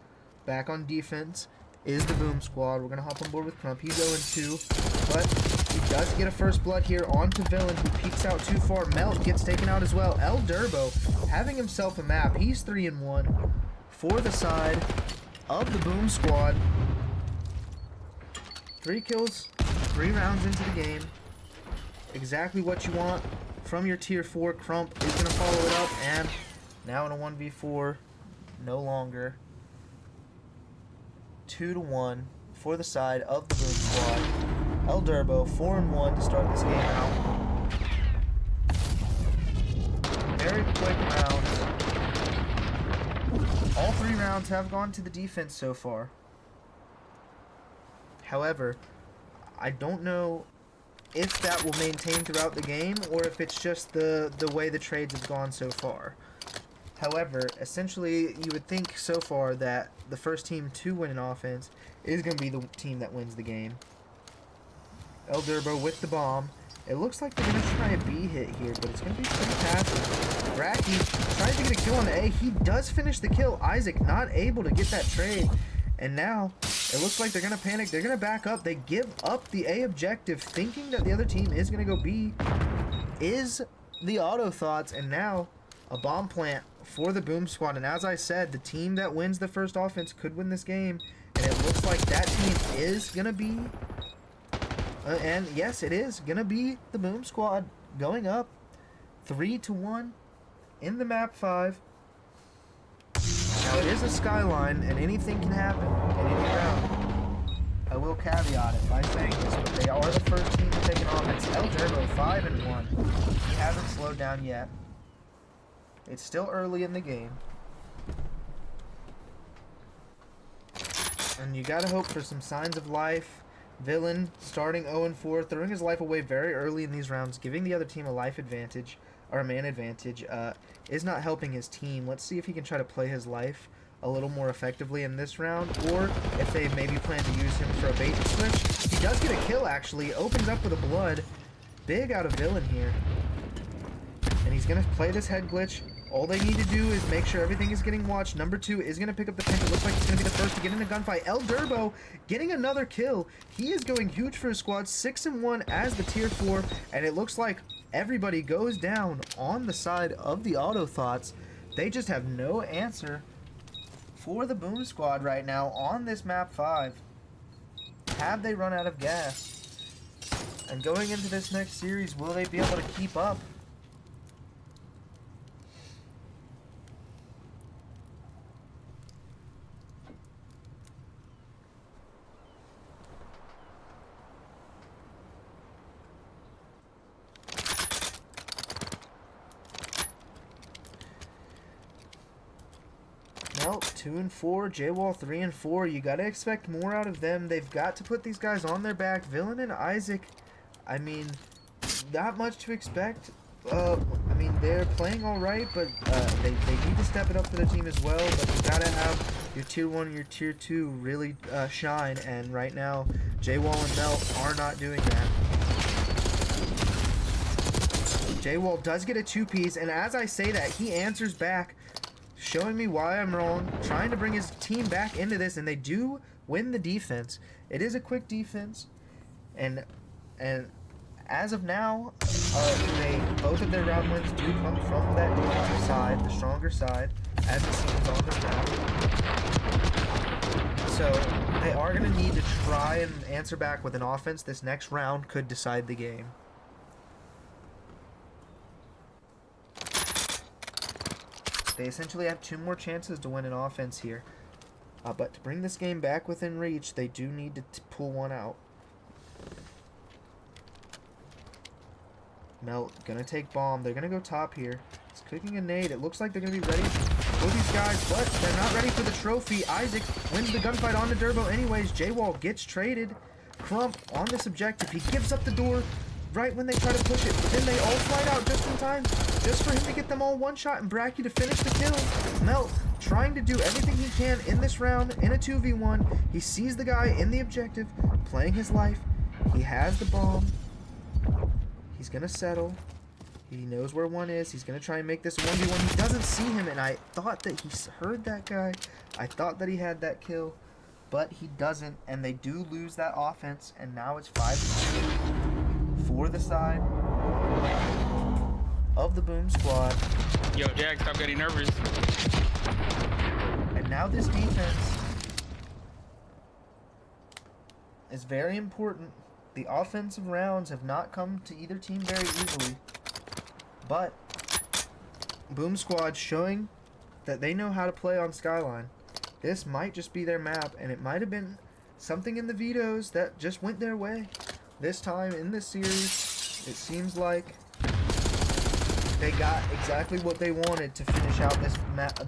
back on defense is the Boom Squad. We're going to hop on board with Crump. He's 0-2, but he does get a first blood here onto Villain, who peeks out too far. Melt gets taken out as well. El Durbo having himself a map. He's 3-1 for the side of the Boom Squad. 3 kills, 3 rounds into the game. Exactly what you want from your tier 4. Crump is going to follow it up, and now in a 1v4, no longer. 2-1 for the side of the Boom Squad. El Durbo 4-1 to start this game out. Very quick rounds. All 3 rounds have gone to the defense so far. However, I don't know if that will maintain throughout the game or if it's just the way the trades have gone so far. However, essentially, you would think so far that the first team to win an offense is going to be the team that wins the game. El Durbo with the bomb. It looks like they're going to try a B hit here, but it's going to be pretty passive. Bracky tries to get a kill on the A. He does finish the kill. Isaac not able to get that trade. And now, it looks like they're going to panic. They're going to back up. They give up the A objective, thinking that the other team is going to go B. Is the Auto Thoughts, and now a bomb plant for the Boom Squad. And as I said, the team that wins the first offense could win this game. And it looks like that team is going to be... and yes, it is going to be the Boom Squad going up 3-1 in the map 5. Now, it is a skyline, and anything can happen in any round. I will caveat it by saying this, but they are the first team to take an offense. El Durbo 5-1. He hasn't slowed down yet. It's still early in the game. And you gotta hope for some signs of life. Villain starting 0-4, throwing his life away very early in these rounds, giving the other team a life advantage, or a man advantage, is not helping his team. Let's see if he can try to play his life a little more effectively in this round, or if they maybe plan to use him for a bait and switch. He does get a kill, actually. Opens up with a blood. Big out of Villain here. And he's going to play this head glitch. All they need to do is make sure everything is getting watched. Number 2 is going to pick up the pinch. It looks like he's going to be the first to get in a gunfight. El Durbo getting another kill. He is going huge for his squad. 6-1 as the tier 4. And it looks like everybody goes down on the side of the Auto Thoughts. They just have no answer for the Boom Squad right now on this map 5. Have they run out of gas? And going into this next series, will they be able to keep up? 2-4, J-Wall 3-4. You gotta expect more out of them. They've got to put these guys on their back. Villain and Isaac, I mean, not much to expect. I mean, they're playing all right, but they need to step it up for the team as well. But you gotta have your tier 1 and your tier 2 really shine. And right now, J-Wall and Melt are not doing that. J-Wall does get a 2-piece, and as I say that, he answers back, showing me why I'm wrong, trying to bring his team back into this, and they do win the defense. It is a quick defense, and as of now, both of their round wins do come from that defensive side, the stronger side, as it seems on the map. So they are going to need to try and answer back with an offense. This next round could decide the game. They essentially have 2 more chances to win an offense here. But to bring this game back within reach, they do need to pull one out. Melt gonna take bomb. They're gonna go top here. He's cooking a nade. It looks like they're gonna be ready for these guys, but they're not ready for the trophy. Isaac wins the gunfight on the Durbo anyways. J-Wall gets traded. Crump on this objective. He gives up the door right when they try to push it, but then they all slide out just in time, just for him to get them all one shot and Bracky to finish the kill. Melt trying to do everything he can in this round in a 2v1. He sees the guy in the objective, playing his life. He has the bomb. He's gonna settle. He knows where one is. He's gonna try and make this 1v1. He doesn't see him, and I thought that he heard that guy. I thought that he had that kill, but he doesn't, and they do lose that offense, and now it's 5-2 for the side of the Boom Squad. Yo, Jack, stop getting nervous. And now this defense is very important. The offensive rounds have not come to either team very easily, but Boom Squad showing that they know how to play on Skyline. This might just be their map, and it might have been something in the vetoes that just went their way. This time in this series, it seems like they got exactly what they wanted to finish out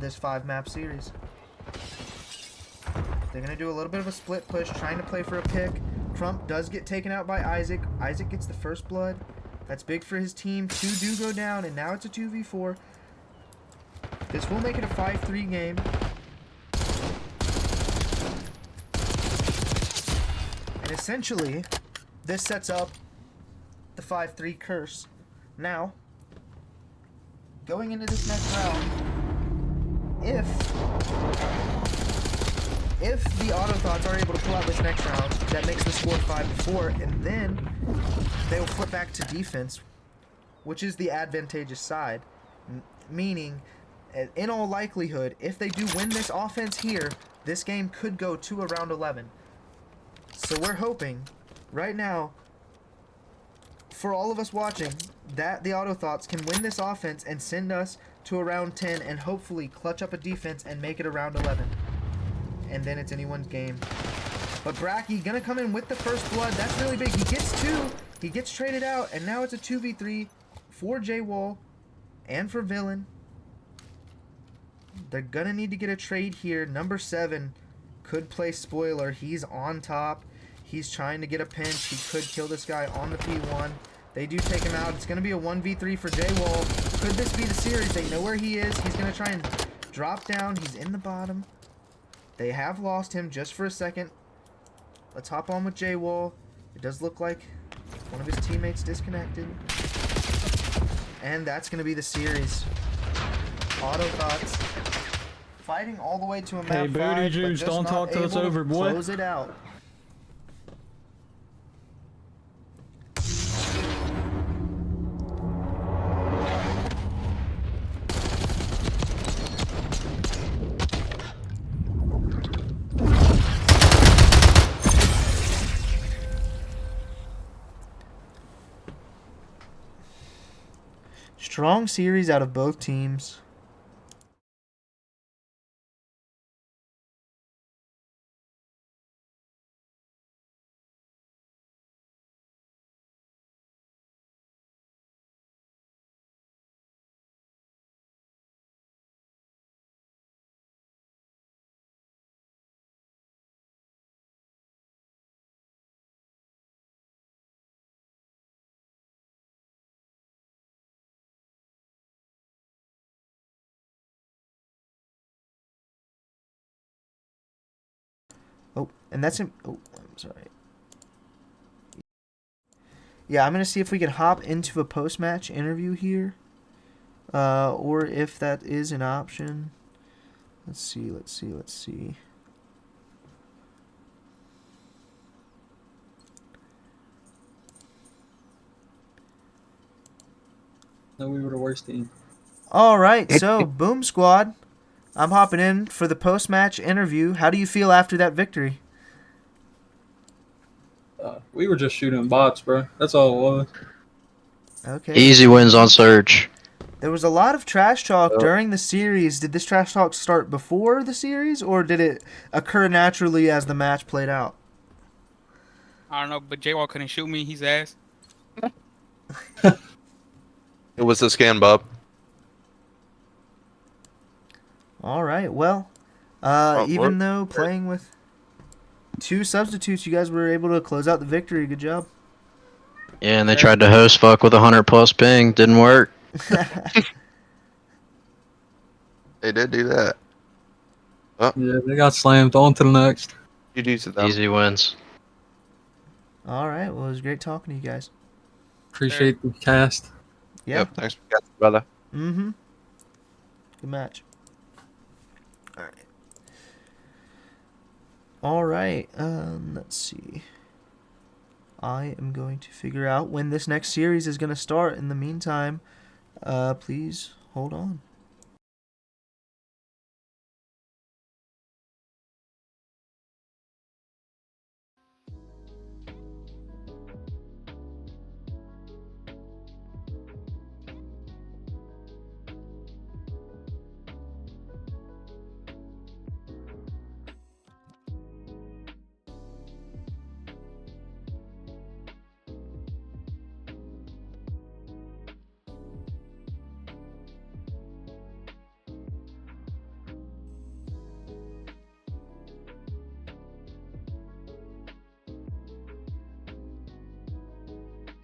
this 5-map series. They're going to do a little bit of a split push, trying to play for a pick. Crump does get taken out by Isaac. Isaac gets the first blood. That's big for his team. 2 do go down, and now it's a 2v4. This will make it a 5-3 game. And essentially, this sets up the 5-3 curse. Now, going into this next round, if the Auto Thots are able to pull out this next round, that makes the score 5-4, and then they'll flip back to defense, which is the advantageous side. Meaning, in all likelihood, if they do win this offense here, this game could go to a round 11. So we're hoping, right now, for all of us watching, that the Auto Thots can win this offense and send us to a round 10 and hopefully clutch up a defense and make it a round 11. And then it's anyone's game. But Bracky gonna come in with the first blood. That's really big. He gets 2. He gets traded out, and now it's a 2v3 for J-Wall and for Villain. They're gonna need to get a trade here. Number 7 could play spoiler. He's on top. He's trying to get a pinch. He could kill this guy on the P1. They do take him out. It's gonna be a 1v3 for J-Wall. Could this be the series? They know where he is. He's gonna try and drop down. He's in the bottom. They have lost him just for a second. Let's hop on with J-Wall. It does look like one of his teammates disconnected. And that's going to be the series. Auto Thots fighting all the way to a map 5, Booty Juice, but just don't not talk to us able over, boy. Close it out. Strong series out of both teams. Oh, and that's him. Oh, I'm sorry. Yeah, I'm gonna see if we can hop into a post-match interview here, or if that is an option. Let's see. No, we were the worst team. All right, so Boom Squad, I'm hopping in for the post-match interview. How do you feel after that victory? We were just shooting bots, bro. That's all it was. Okay. Easy wins on Surge. There was a lot of trash talk during the series. Did this trash talk start before the series, or did it occur naturally as the match played out? I don't know, but J-Wall couldn't shoot me. He's ass. It was the scan, Bob. All right. Well, even though playing with 2 substitutes, you guys were able to close out the victory. Good job. Yeah, and they tried to host fuck with 100+ ping. Didn't work. They did do that. Yeah, they got slammed. On to the next. GG's to them. Easy wins. All right. Well, it was great talking to you guys. Appreciate the cast. Yeah. Yep, thanks for catching, brother. Mm-hmm. Good match. All right. All right. Let's see. I am going to figure out when this next series is going to start. In the meantime, please hold on.